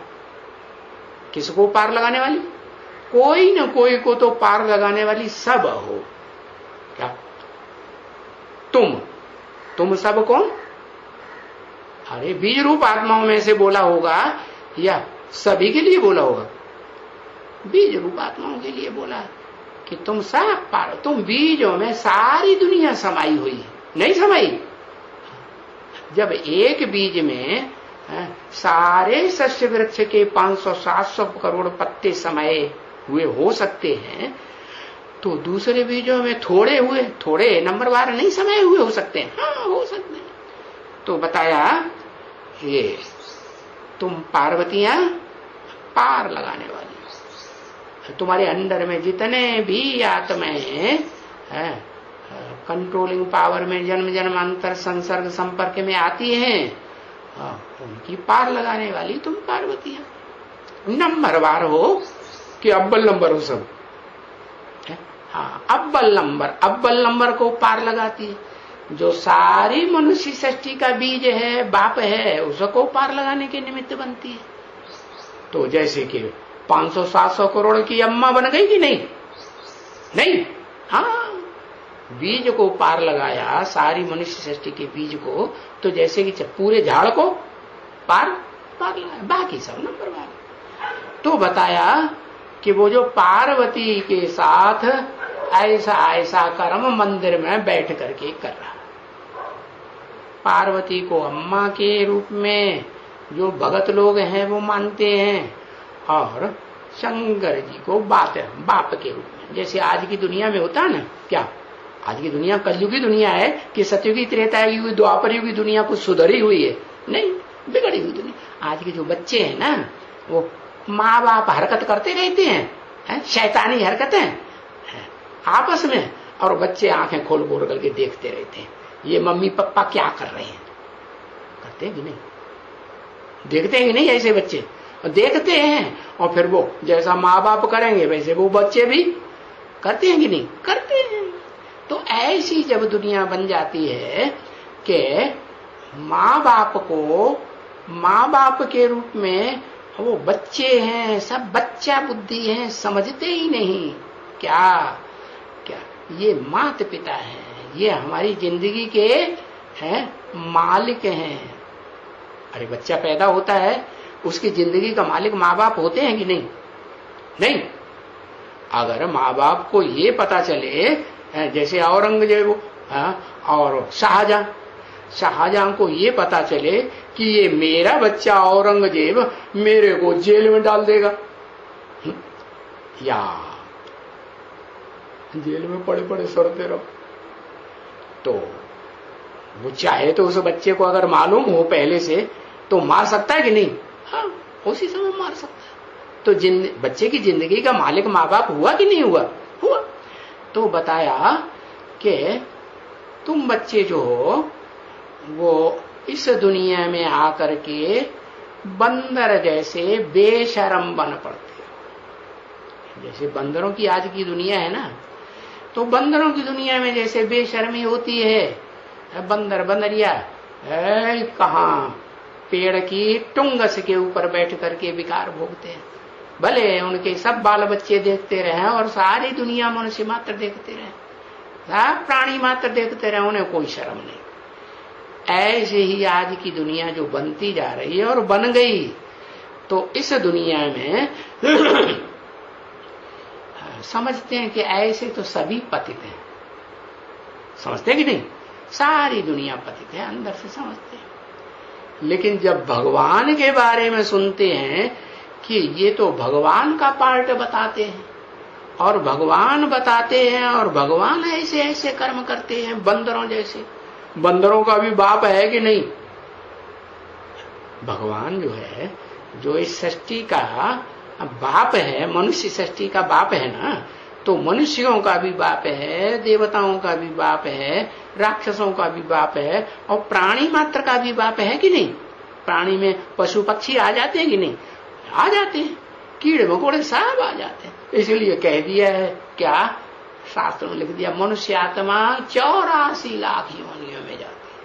Speaker 1: किसको पार लगाने वाली? कोई न कोई को तो पार लगाने वाली सब हो। क्या तुम सब कौन? अरे बीज रूप आत्माओं में से बोला होगा या सभी के लिए बोला होगा? बीज रूप आत्माओं के लिए बोला कि तुम सब पार, तुम बीजों में सारी दुनिया समाई हुई है, नहीं समाई? जब एक बीज में सारे सस्य वृक्ष के 500-700 करोड़ पत्ते समाये हुए हो सकते हैं, तो दूसरे बीजों में थोड़े नंबरवार नहीं समाये हुए हो सकते हैं? हाँ, हो सकते हैं। तो बताया ये तुम पार्वतियां पार लगाने वाली, तुम्हारे अंदर में जितने भी आत्माएं हैं कंट्रोलिंग पावर में जन्म जन्मांतर संसर्ग संपर्क में आती हैं, उनकी पार लगाने वाली तुम पार्वतियां। नंबरवार हो कि अव्वल नंबर हो सब? हाँ, अव्वल नंबर को पार लगाती है। जो सारी मनुष्य सृष्टि का बीज है, बाप है, उसको पार लगाने के निमित्त बनती है। तो जैसे कि 500-700 करोड़ की अम्मा बन गई कि नहीं? हाँ, बीज को पार लगाया, सारी मनुष्य सृष्टि के बीज को, तो जैसे कि पूरे झाड़ को पार लगाया, बाकी सब नंबरवार। तो बताया कि वो जो पार्वती के साथ ऐसा कर्म मंदिर में बैठ करके कर रहा, पार्वती को अम्मा के रूप में जो भगत लोग हैं वो मानते हैं, और शंकर जी को बाप के रूप में, जैसे आज की दुनिया में होता है ना। क्या आज की दुनिया कलयुगी दुनिया है कि सतयुगी त्रेतायुगी द्वापर युगी दुनिया कुछ सुधरी हुई है? नहीं, बिगड़ी हुई दुनिया। आज के जो बच्चे हैं ना, वो माँ बाप हरकत करते रहते हैं, शैतानी हरकतें आपस में, और बच्चे आंखें खोल करके देखते रहते हैं, ये मम्मी पापा क्या कर रहे हैं। करते हैं कि नहीं? देखते हैं कि नहीं? ऐसे बच्चे देखते हैं, और फिर वो जैसा माँ बाप करेंगे वैसे वो बच्चे भी करते हैं कि नहीं? करते हैं। तो ऐसी जब दुनिया बन जाती है कि माँ बाप को माँ बाप के रूप में वो बच्चे हैं, सब बच्चा बुद्धि है, समझते ही नहीं। क्या ये माता पिता है, ये हमारी जिंदगी के हैं मालिक हैं। अरे बच्चा पैदा होता है, उसकी जिंदगी का मालिक माँ बाप होते हैं कि नहीं? अगर माँ बाप को ये पता चले, जैसे औरंगजेब और शाहजहां को ये पता चले कि ये मेरा बच्चा औरंगजेब मेरे को जेल में डाल देगा, या जेल में पड़े सड़ते रहो, तो वो चाहे तो उस बच्चे को अगर मालूम हो पहले से तो मार सकता है कि नहीं? हाँ, उसी समय मार सकता है। तो बच्चे की जिंदगी का मालिक माँ बाप हुआ कि नहीं हुआ? तो बताया कि तुम बच्चे जो हो वो इस दुनिया में आकर के बंदर जैसे बेशरम बन पड़ते हो। जैसे बंदरों की आज की दुनिया है ना, तो बंदरों की दुनिया में जैसे बेशर्मी होती है, बंदर बंदरिया कहाँ पेड़ की टुंगस के ऊपर बैठ करके विकार भोगते हैं। भले उनके सब बाल बच्चे देखते रहे और सारी दुनिया मनुष्य मात्र देखते रहे, सब प्राणी मात्र देखते रहे, उन्हें कोई शर्म नहीं। ऐसे ही आज की दुनिया जो बनती जा रही है और बन गई, तो इस दुनिया में समझते हैं कि ऐसे तो सभी पतित हैं। समझते हैं कि नहीं? सारी दुनिया पतित है, अंदर से समझते हैं। लेकिन जब भगवान के बारे में सुनते हैं कि ये तो भगवान का पार्ट बताते हैं और भगवान बताते हैं और भगवान ऐसे ऐसे कर्म करते हैं बंदरों जैसे। बंदरों का भी बाप है कि नहीं? भगवान जो है, जो इस सृष्टि का बाप है, मनुष्य सृष्टि का बाप है ना, तो मनुष्यों का भी बाप है, देवताओं का भी बाप है, राक्षसों का भी बाप है और प्राणी मात्र का भी बाप है कि नहीं? प्राणी में पशु पक्षी आ जाते हैं कि नहीं? आ जाते हैं, कीड़े मकोड़े सब आ जाते हैं। इसलिए कह दिया है, क्या शास्त्र में लिख दिया, मनुष्य आत्मा 84 लाख योनियों में जाती है।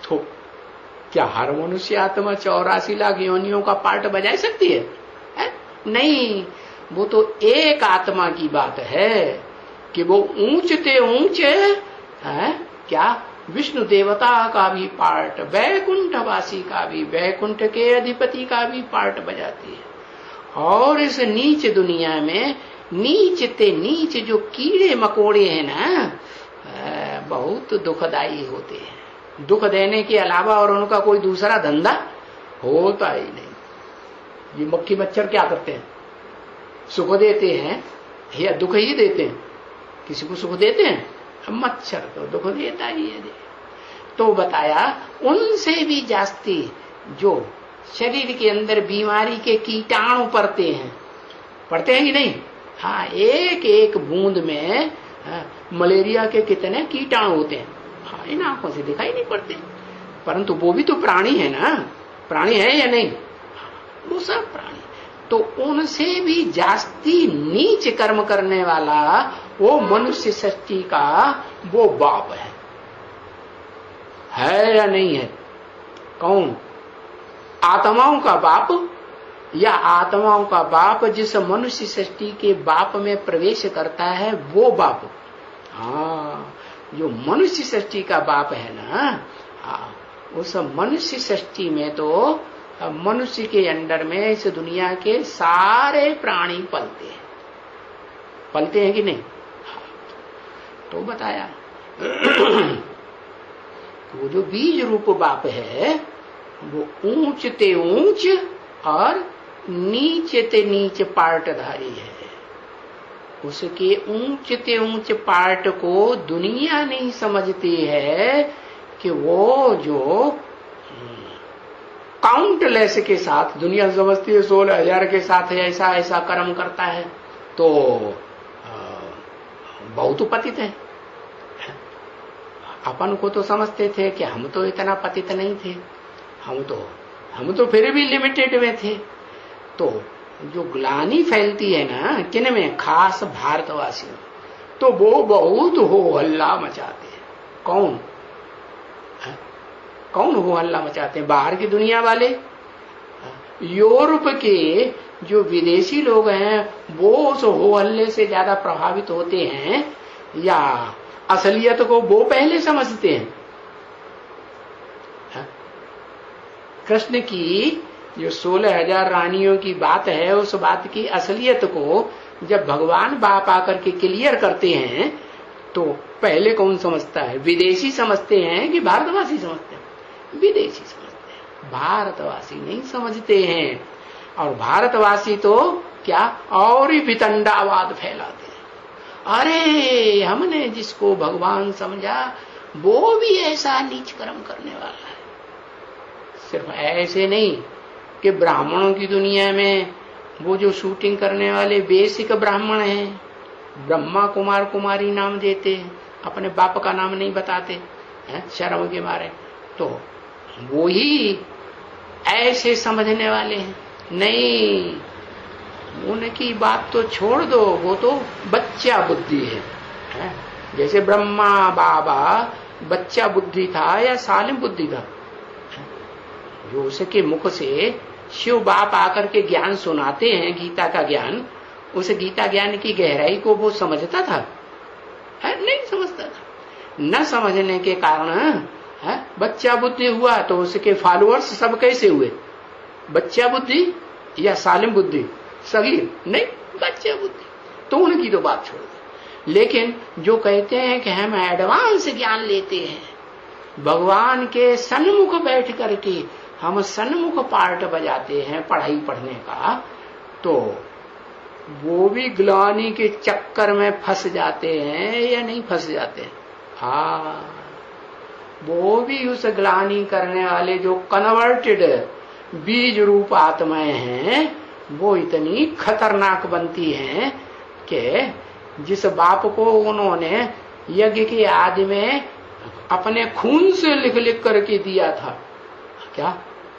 Speaker 1: तो क्या हर मनुष्य आत्मा 84 लाख योनियों का पार्ट बजा सकती है? नहीं, वो तो एक आत्मा की बात है कि वो ऊंचते ऊंचे क्या विष्णु देवता का भी पार्ट, वैकुंठवासी का भी, वैकुंठ के अधिपति का भी पार्ट बजाती है। और इस नीच दुनिया में नीचते नीच जो कीड़े मकोड़े हैं ना, बहुत दुखदायी होते हैं। दुख देने के अलावा और उनका कोई दूसरा धंधा होता ही नहीं। ये मक्खी मच्छर क्या करते हैं? सुख देते हैं या दुख ही देते हैं? किसी को सुख देते हैं? मच्छर तो दुख देता ही है। तो बताया उनसे भी जास्ती जो शरीर के अंदर बीमारी के कीटाणु पड़ते हैं कि नहीं? हाँ, एक एक बूंद में मलेरिया के कितने कीटाणु होते हैं। हाँ, इन आंखों से दिखाई नहीं पड़ते, परंतु वो भी तो प्राणी है ना। प्राणी है या नहीं? वो सब प्राणी। तो उनसे भी जास्ती नीच कर्म करने वाला वो मनुष्य सृष्टि का वो बाप है या नहीं है? कौन? आत्माओं का बाप, या आत्माओं का बाप जिस मनुष्य सृष्टि के बाप में प्रवेश करता है वो बाप? हाँ, जो मनुष्य सृष्टि का बाप है ना, हाँ, उस मनुष्य सृष्टि में तो मनुष्य के अंडर में इस दुनिया के सारे प्राणी पलते हैं कि नहीं? तो बताया वो जो बीज रूप बाप है वो ऊंचते ऊंच और नीचते नीच पार्टधारी है। उसके ऊंचते ऊंच पार्ट को दुनिया नहीं समझती है कि वो जो काउंटलेस के साथ, दुनिया समझती है 16,000 के साथ ऐसा ऐसा कर्म करता है तो बहुत पतित है। अपन को तो समझते थे कि हम तो इतना पतित नहीं थे, हम तो फिर भी लिमिटेड में थे। तो जो ग्लानि फैलती है ना किन में, खास भारतवासियों, तो वो बहुत हो हल्ला मचाते हैं। कौन हो हल्ला मचाते हैं? बाहर की दुनिया वाले। यूरोप के जो विदेशी लोग हैं वो उस हो हल्ले से ज्यादा प्रभावित होते हैं या असलियत को वो पहले समझते हैं? कृष्ण की जो 16,000 रानियों की बात है, उस बात की असलियत को जब भगवान बाप आकर के क्लियर करते हैं तो पहले कौन समझता है? विदेशी समझते हैं कि भारतवासी समझते हैं? विदेशी समझते हैं, भारतवासी नहीं समझते हैं। और भारतवासी तो क्या और ही वितंडावाद फैलाते हैं। अरे हमने जिसको भगवान समझा वो भी ऐसा नीच कर्म करने वाला है। सिर्फ ऐसे नहीं कि ब्राह्मणों की दुनिया में वो जो शूटिंग करने वाले बेसिक ब्राह्मण हैं, ब्रह्मा कुमार कुमारी नाम देते हैं, अपने बाप का नाम नहीं बताते हैं शर्म के मारे। तो वो ही ऐसे समझने वाले हैं। नहीं, उनकी बात तो छोड़ दो, वो तो बच्चा बुद्धि है? जैसे ब्रह्मा बाबा बच्चा बुद्धि था या सालिम बुद्धि था? जो उसके मुख से शिव बाप आकर के ज्ञान सुनाते हैं, गीता का ज्ञान, उस गीता ज्ञान की गहराई को वो समझता था? नहीं समझता था। न समझने के कारण बच्चा बुद्धि हुआ। तो उसके फॉलोअर्स सब कैसे हुए? बच्चा बुद्धि या सालिम बुद्धि? सगीर नहीं, बच्चा बुद्धि। तो उनकी तो बात छोड़ दो। लेकिन जो कहते हैं कि हम एडवांस ज्ञान लेते हैं, भगवान के सन्मुख बैठ करके हम सन्मुख पार्ट बजाते हैं पढ़ाई पढ़ने का, तो वो भी ग्लानि के चक्कर में फंस जाते हैं या नहीं फंस जाते? हाँ, वो भी उस ग्लानि करने वाले जो कन्वर्टेड बीज रूप आत्माएं हैं, वो इतनी खतरनाक बनती हैं कि जिस बाप को उन्होंने यज्ञ के आदि में अपने खून से लिख लिख करके दिया था क्या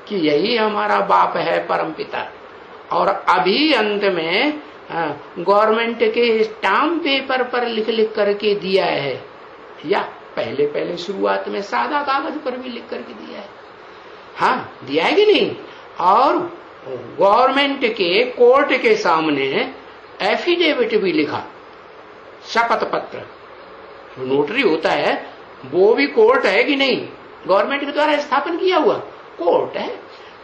Speaker 1: कि यही हमारा बाप है परम पिता, और अभी अंत में गवर्नमेंट के स्टाम्प पेपर पर लिख लिख करके दिया है, या पहले पहले शुरुआत में सादा कागज पर भी लिख करके दिया है? हाँ, दिया है कि नहीं? और गवर्नमेंट के कोर्ट के सामने एफिडेविट भी लिखा, शपथ पत्र। नोटरी होता है वो भी कोर्ट है कि नहीं? गवर्नमेंट के द्वारा स्थापन किया हुआ कोर्ट है।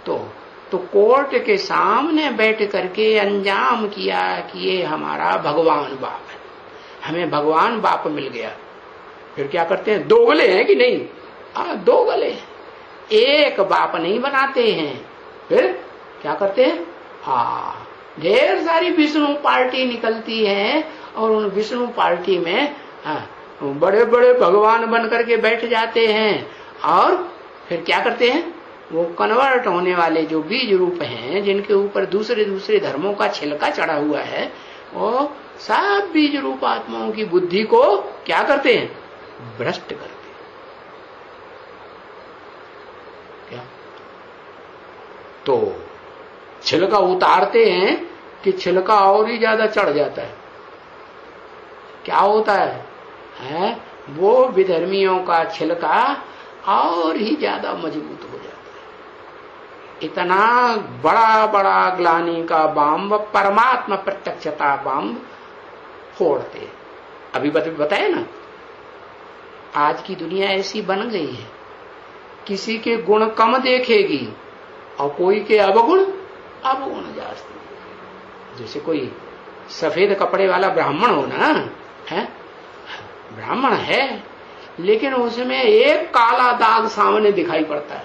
Speaker 1: तो कोर्ट के सामने बैठ करके अंजाम किया कि ये हमारा भगवान बाप है, हमें भगवान बाप मिल गया। फिर क्या करते हैं? दो गले हैं कि नहीं? दो गले, एक बाप नहीं बनाते हैं। फिर क्या करते हैं? ढेर सारी विष्णु पार्टी निकलती है, और उन विष्णु पार्टी में बड़े बड़े भगवान बन करके बैठ जाते हैं। और फिर क्या करते हैं? वो कन्वर्ट होने वाले जो बीज रूप हैं, जिनके ऊपर दूसरे दूसरे धर्मों का छिलका चढ़ा हुआ है, वो सब बीज रूप आत्माओं की बुद्धि को क्या करते हैं? भ्रष्ट करते हैं। क्या? तो छिलका उतारते हैं कि छिलका और ही ज्यादा चढ़ जाता है। क्या होता है? वो विधर्मियों का छिलका और ही ज्यादा मजबूत हो जाता है। इतना बड़ा बड़ा ग्लानि का बम, परमात्मा प्रत्यक्षता बम फोड़ते। अभी बताया ना, आज की दुनिया ऐसी बन गई है, किसी के गुण कम देखेगी और कोई के अवगुण जास्ती। जैसे कोई सफेद कपड़े वाला ब्राह्मण हो ना, है ब्राह्मण है, लेकिन उसमें एक काला दाग सामने दिखाई पड़ता है,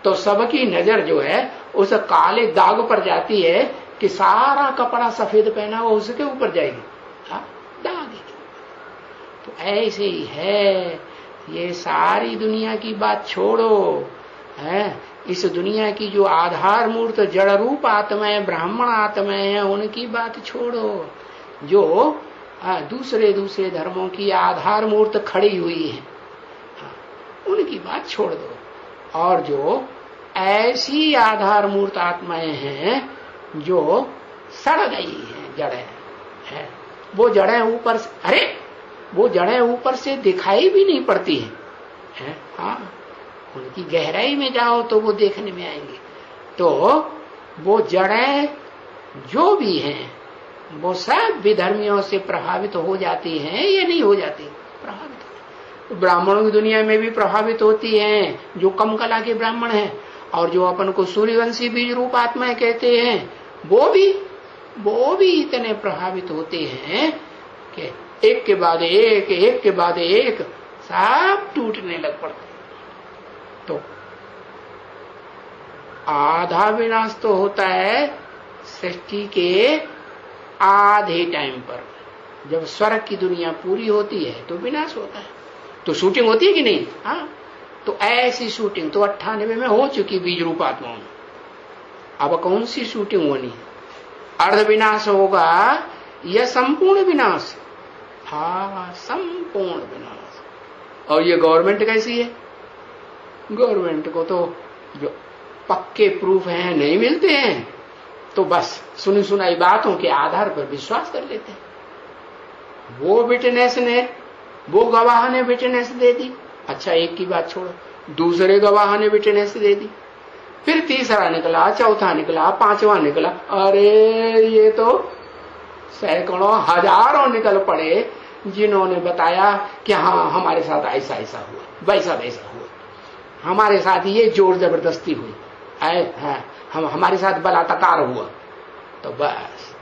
Speaker 1: तो सबकी नजर जो है उस काले दाग पर जाती है कि सारा कपड़ा सफेद पहना हुआ उसके ऊपर जाएगी, दाग। तो ऐसे ही है, ये सारी दुनिया की बात छोड़ो, है इस दुनिया की जो आधार मूर्त जड़ रूप आत्माएं, ब्राह्मण आत्माएं हैं, उनकी बात छोड़ो। जो दूसरे दूसरे धर्मों की आधार मूर्त खड़ी हुई है, उनकी बात छोड़ दो। और जो ऐसी आधार मूर्त आत्माएं हैं जो सड़ गई हैं, जड़ें हैं, वो जड़ें ऊपर से, वो जड़ें ऊपर से दिखाई भी नहीं पड़ती हैं, हाँ उनकी गहराई में जाओ तो वो देखने में आएंगे। तो वो जड़ें जो भी हैं वो सब विधर्मियों से प्रभावित हो जाती हैं या नहीं हो जाती? प्रभावित होती। तो ब्राह्मणों की दुनिया में भी प्रभावित होती हैं, जो कम कला के ब्राह्मण हैं, और जो अपन को सूर्यवंशी बीज रूप आत्माएं कहते हैं, वो भी इतने प्रभावित होते हैं कि एक के बाद एक सब टूटने लग पड़ते। तो आधा विनाश तो होता है सृष्टि के आधे टाइम पर, जब स्वर्ग की दुनिया पूरी होती है तो विनाश होता है। तो शूटिंग होती है कि नहीं? हाँ, तो ऐसी शूटिंग तो 98 में हो चुकी बीज रूप आत्माओं में। अब कौन सी शूटिंग होनी है? अर्ध विनाश होगा या संपूर्ण विनाश? हाँ, संपूर्ण विनाश। और ये गवर्नमेंट कैसी है? गवर्नमेंट को तो जो पक्के प्रूफ हैं नहीं मिलते हैं, तो बस सुनी सुनाई बातों के आधार पर विश्वास कर लेते हैं। वो विटनेस ने, वो गवाह ने विटनेस दे दी, अच्छा एक की बात छोड़ो, दूसरे गवाह ने विटनेस दे दी, फिर तीसरा निकला, चौथा निकला, पांचवा निकला, अरे ये तो सैकड़ों हजारों निकल पड़े जिन्होंने बताया कि हाँ हमारे साथ ऐसा ऐसा हुआ, वैसा वैसा हुआ, हमारे साथ ये जोर जबरदस्ती हुई, हमारे साथ बलात्कार हुआ। तो बस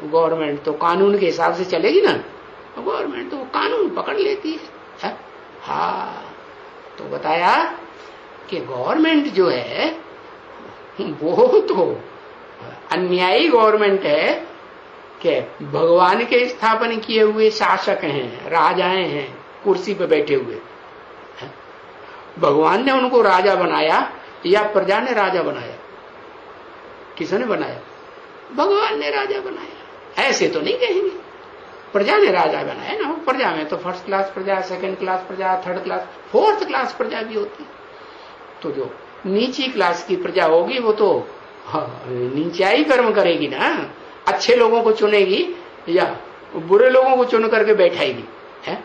Speaker 1: गवर्नमेंट तो कानून के हिसाब से चलेगी ना, गवर्नमेंट तो कानून पकड़ लेती है। हाँ, तो बताया कि गवर्नमेंट जो है वो तो अन्यायी गवर्नमेंट है कि भगवान के स्थापन किए हुए शासक हैं, राजाएं हैं, कुर्सी पे बैठे हुए। भगवान ने उनको राजा बनाया या प्रजा ने राजा बनाया? किसने बनाया? भगवान ने राजा बनाया। ऐसे तो नहीं कहेंगे प्रजा ने राजा बनाया ना। प्रजा में तो फर्स्ट क्लास प्रजा, सेकंड क्लास प्रजा, थर्ड क्लास, फोर्थ क्लास प्रजा भी होती। तो जो नीची क्लास की प्रजा होगी वो तो नीचाई कर्म करेगी ना, अच्छे लोगों को चुनेगी या बुरे लोगों को चुन करके बैठाएगी है।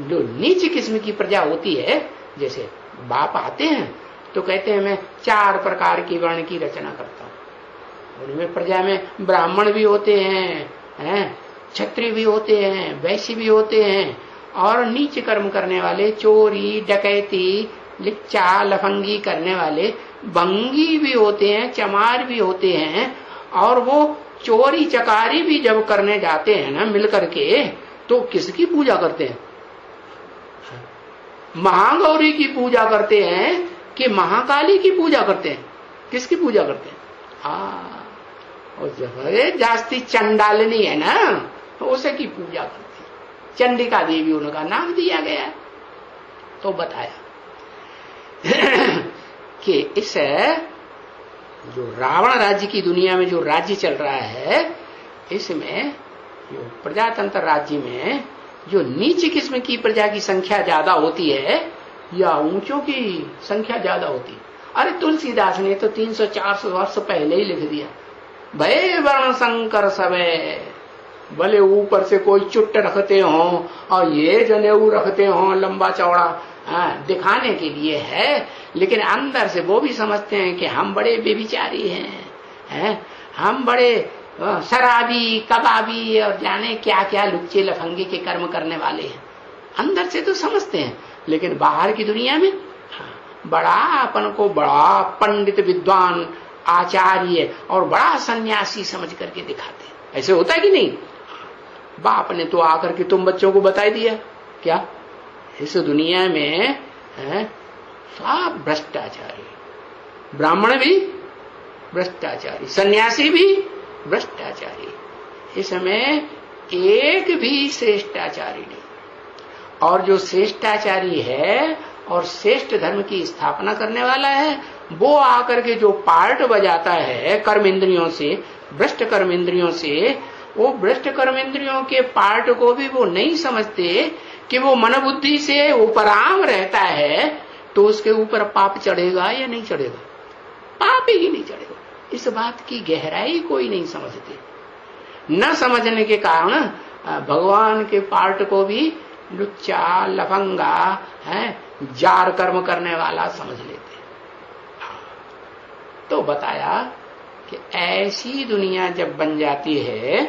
Speaker 1: जो नीची किस्म की प्रजा होती है, जैसे बाप आते हैं तो कहते हैं मैं 4 प्रकार की वर्ण की रचना करता हूं। उनमें प्रजा में ब्राह्मण भी होते हैं, क्षत्रिय भी होते हैं, वैश्य भी होते हैं, और नीच कर्म करने वाले, चोरी डकैती लिच्चा लफंगी करने वाले भंगी भी होते हैं, चमार भी होते हैं। और वो चोरी चकारी भी जब करने जाते हैं ना मिल करके, तो किसकी पूजा करते हैं? महागौरी की पूजा करते हैं कि महाकाली की पूजा करते हैं? किसकी पूजा करते हैं? और जब जास्ती चंडालनी है ना, तो उसे की पूजा करते हैं। चंडिका देवी उनका नाम दिया गया है। तो बताया कि इस जो रावण राज्य की दुनिया में जो राज्य चल रहा है, इसमें जो प्रजातंत्र राज्य में जो नीची किस्म की प्रजा की संख्या ज्यादा होती है या ऊंचों की संख्या ज्यादा होती है? अरे तुलसीदास ने तो 300-400 वर्ष पहले ही लिख दिया, भय वर्ण संकर सबे, भले ऊपर से कोई चुट्ट रखते हो और ये जनेऊ रखते हो लंबा चौड़ा, दिखाने के लिए है, लेकिन अंदर से वो भी समझते हैं कि हम बड़े बेविचारी हैं, हम बड़े शराबी कबाबी और जाने क्या क्या लुच्चे लफंगे के कर्म करने वाले हैं। अंदर से तो समझते हैं, लेकिन बाहर की दुनिया में बड़ा अपन को बड़ा पंडित विद्वान आचार्य और बड़ा सन्यासी समझ करके दिखाते हैं। ऐसे होता है कि नहीं? बाप ने तो आकर के तुम बच्चों को बता दिया क्या इस दुनिया में सब भ्रष्टाचारी, ब्राह्मण भी भ्रष्टाचारी, सन्यासी भी भ्रष्टाचारी, इसमें एक भी श्रेष्ठाचारी नहीं। और जो श्रेष्ठाचारी है और श्रेष्ठ धर्म की स्थापना करने वाला है, वो आकर के जो पार्ट बजाता है कर्म इंद्रियों से, भ्रष्ट कर्म इंद्रियों से, वो भ्रष्ट कर्म इंद्रियों के पार्ट को भी वो नहीं समझते कि वो मन बुद्धि से उपराम रहता है, तो उसके ऊपर पाप चढ़ेगा या नहीं चढ़ेगा? पाप ही नहीं चढ़ेगा। इस बात की गहराई कोई नहीं समझते। न समझने के कारण भगवान के पार्ट को भी लुच्चा लफंगा है, जार कर्म करने वाला समझ लेते। तो बताया कि ऐसी दुनिया जब बन जाती है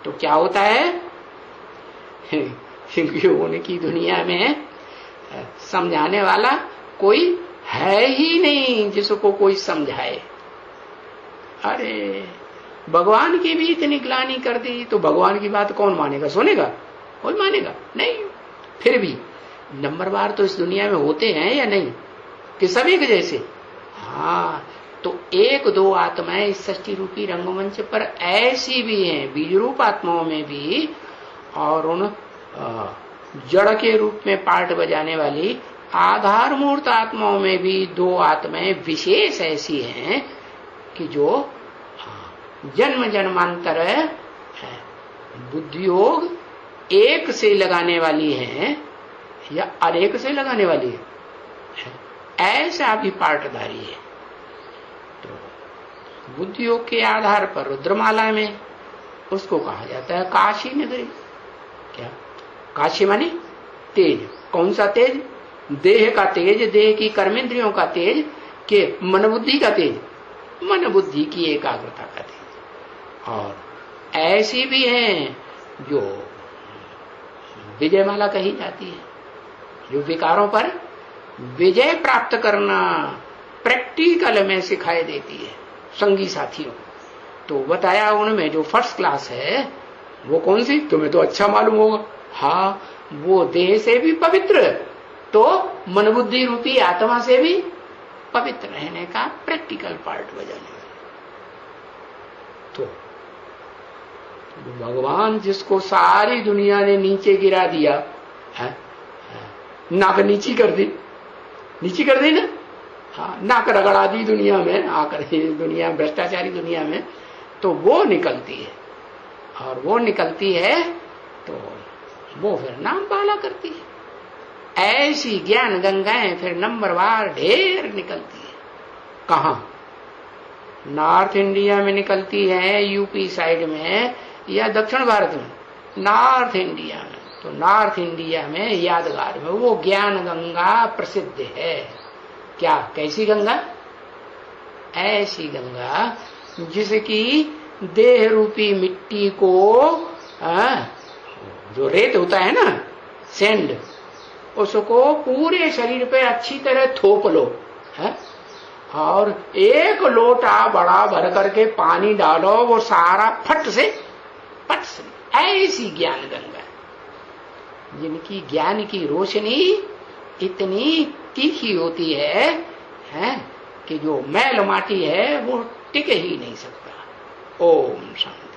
Speaker 1: तो क्या होता है? उनकी दुनिया में समझाने वाला कोई है ही नहीं जिसको कोई समझाए। अरे भगवान की भी इतनी ग्लानि कर दी तो भगवान की बात कौन मानेगा? सुनेगा? कोई मानेगा नहीं। फिर भी नंबरवार तो इस दुनिया में होते हैं या नहीं कि सभी के जैसे? हाँ, तो 1-2 आत्माएं इस सृष्टि रूपी रंगमंच पर ऐसी भी हैं, बीज रूप आत्माओं में भी, और उन जड़ के रूप में पार्ट बजाने वाली आधार मूर्त आत्माओं में भी 2 आत्माएं विशेष ऐसी हैं कि जो जन्म जन्मांतर बुद्धि योग एक से लगाने वाली है या अनेक से लगाने वाली है, ऐसा भी पार्टधारी है। तो बुद्धि योग के आधार पर रुद्रमाला में उसको कहा जाता है काशी नगरी। क्या काशी माने तेज। कौन सा तेज? देह का तेज, देह की कर्मेंद्रियों का तेज, के मन बुद्धि का तेज, मन बुद्धि की एकाग्रता का तेज। और ऐसी भी हैं जो विजयमाला कही जाती है, जो विकारों पर विजय प्राप्त करना प्रैक्टिकल में सिखाई देती है संगी साथियों को। तो बताया उनमें जो फर्स्ट क्लास है वो कौन सी? तुम्हें तो अच्छा मालूम होगा। हाँ, वो देह से भी पवित्र तो मन बुद्धि रूपी आत्मा से भी पवित्र रहने का प्रैक्टिकल पार्ट बजाने वाला। तो भगवान जिसको सारी दुनिया ने नीचे गिरा दिया है, नाक नीची कर दी, नीची कर दी ना, हाँ, नाक रगड़ा दी दुनिया में आकर, दुनिया भ्रष्टाचारी दुनिया में, तो वो निकलती है। और वो निकलती है तो वो फिर नाम बाला करती है। ऐसी ज्ञान गंगाएं फिर नंबरवार ढेर निकलती है। कहां? नॉर्थ इंडिया में निकलती है, यूपी साइड में, या दक्षिण भारत में? नॉर्थ इंडिया में। तो नॉर्थ इंडिया में यादगार में वो ज्ञान गंगा प्रसिद्ध है। क्या? कैसी गंगा? ऐसी गंगा जिसकी देह रूपी मिट्टी को जो रेत होता है ना, सैंड, उसको पूरे शरीर पे अच्छी तरह थोप लो है, और एक लोटा बड़ा भर करके पानी डालो, वो सारा फट से पट से। ऐसी ज्ञान गंगा जिनकी ज्ञान की रोशनी इतनी तीखी होती है कि जो मैल माटी है वो टिक ही नहीं सकता। ओम शांति।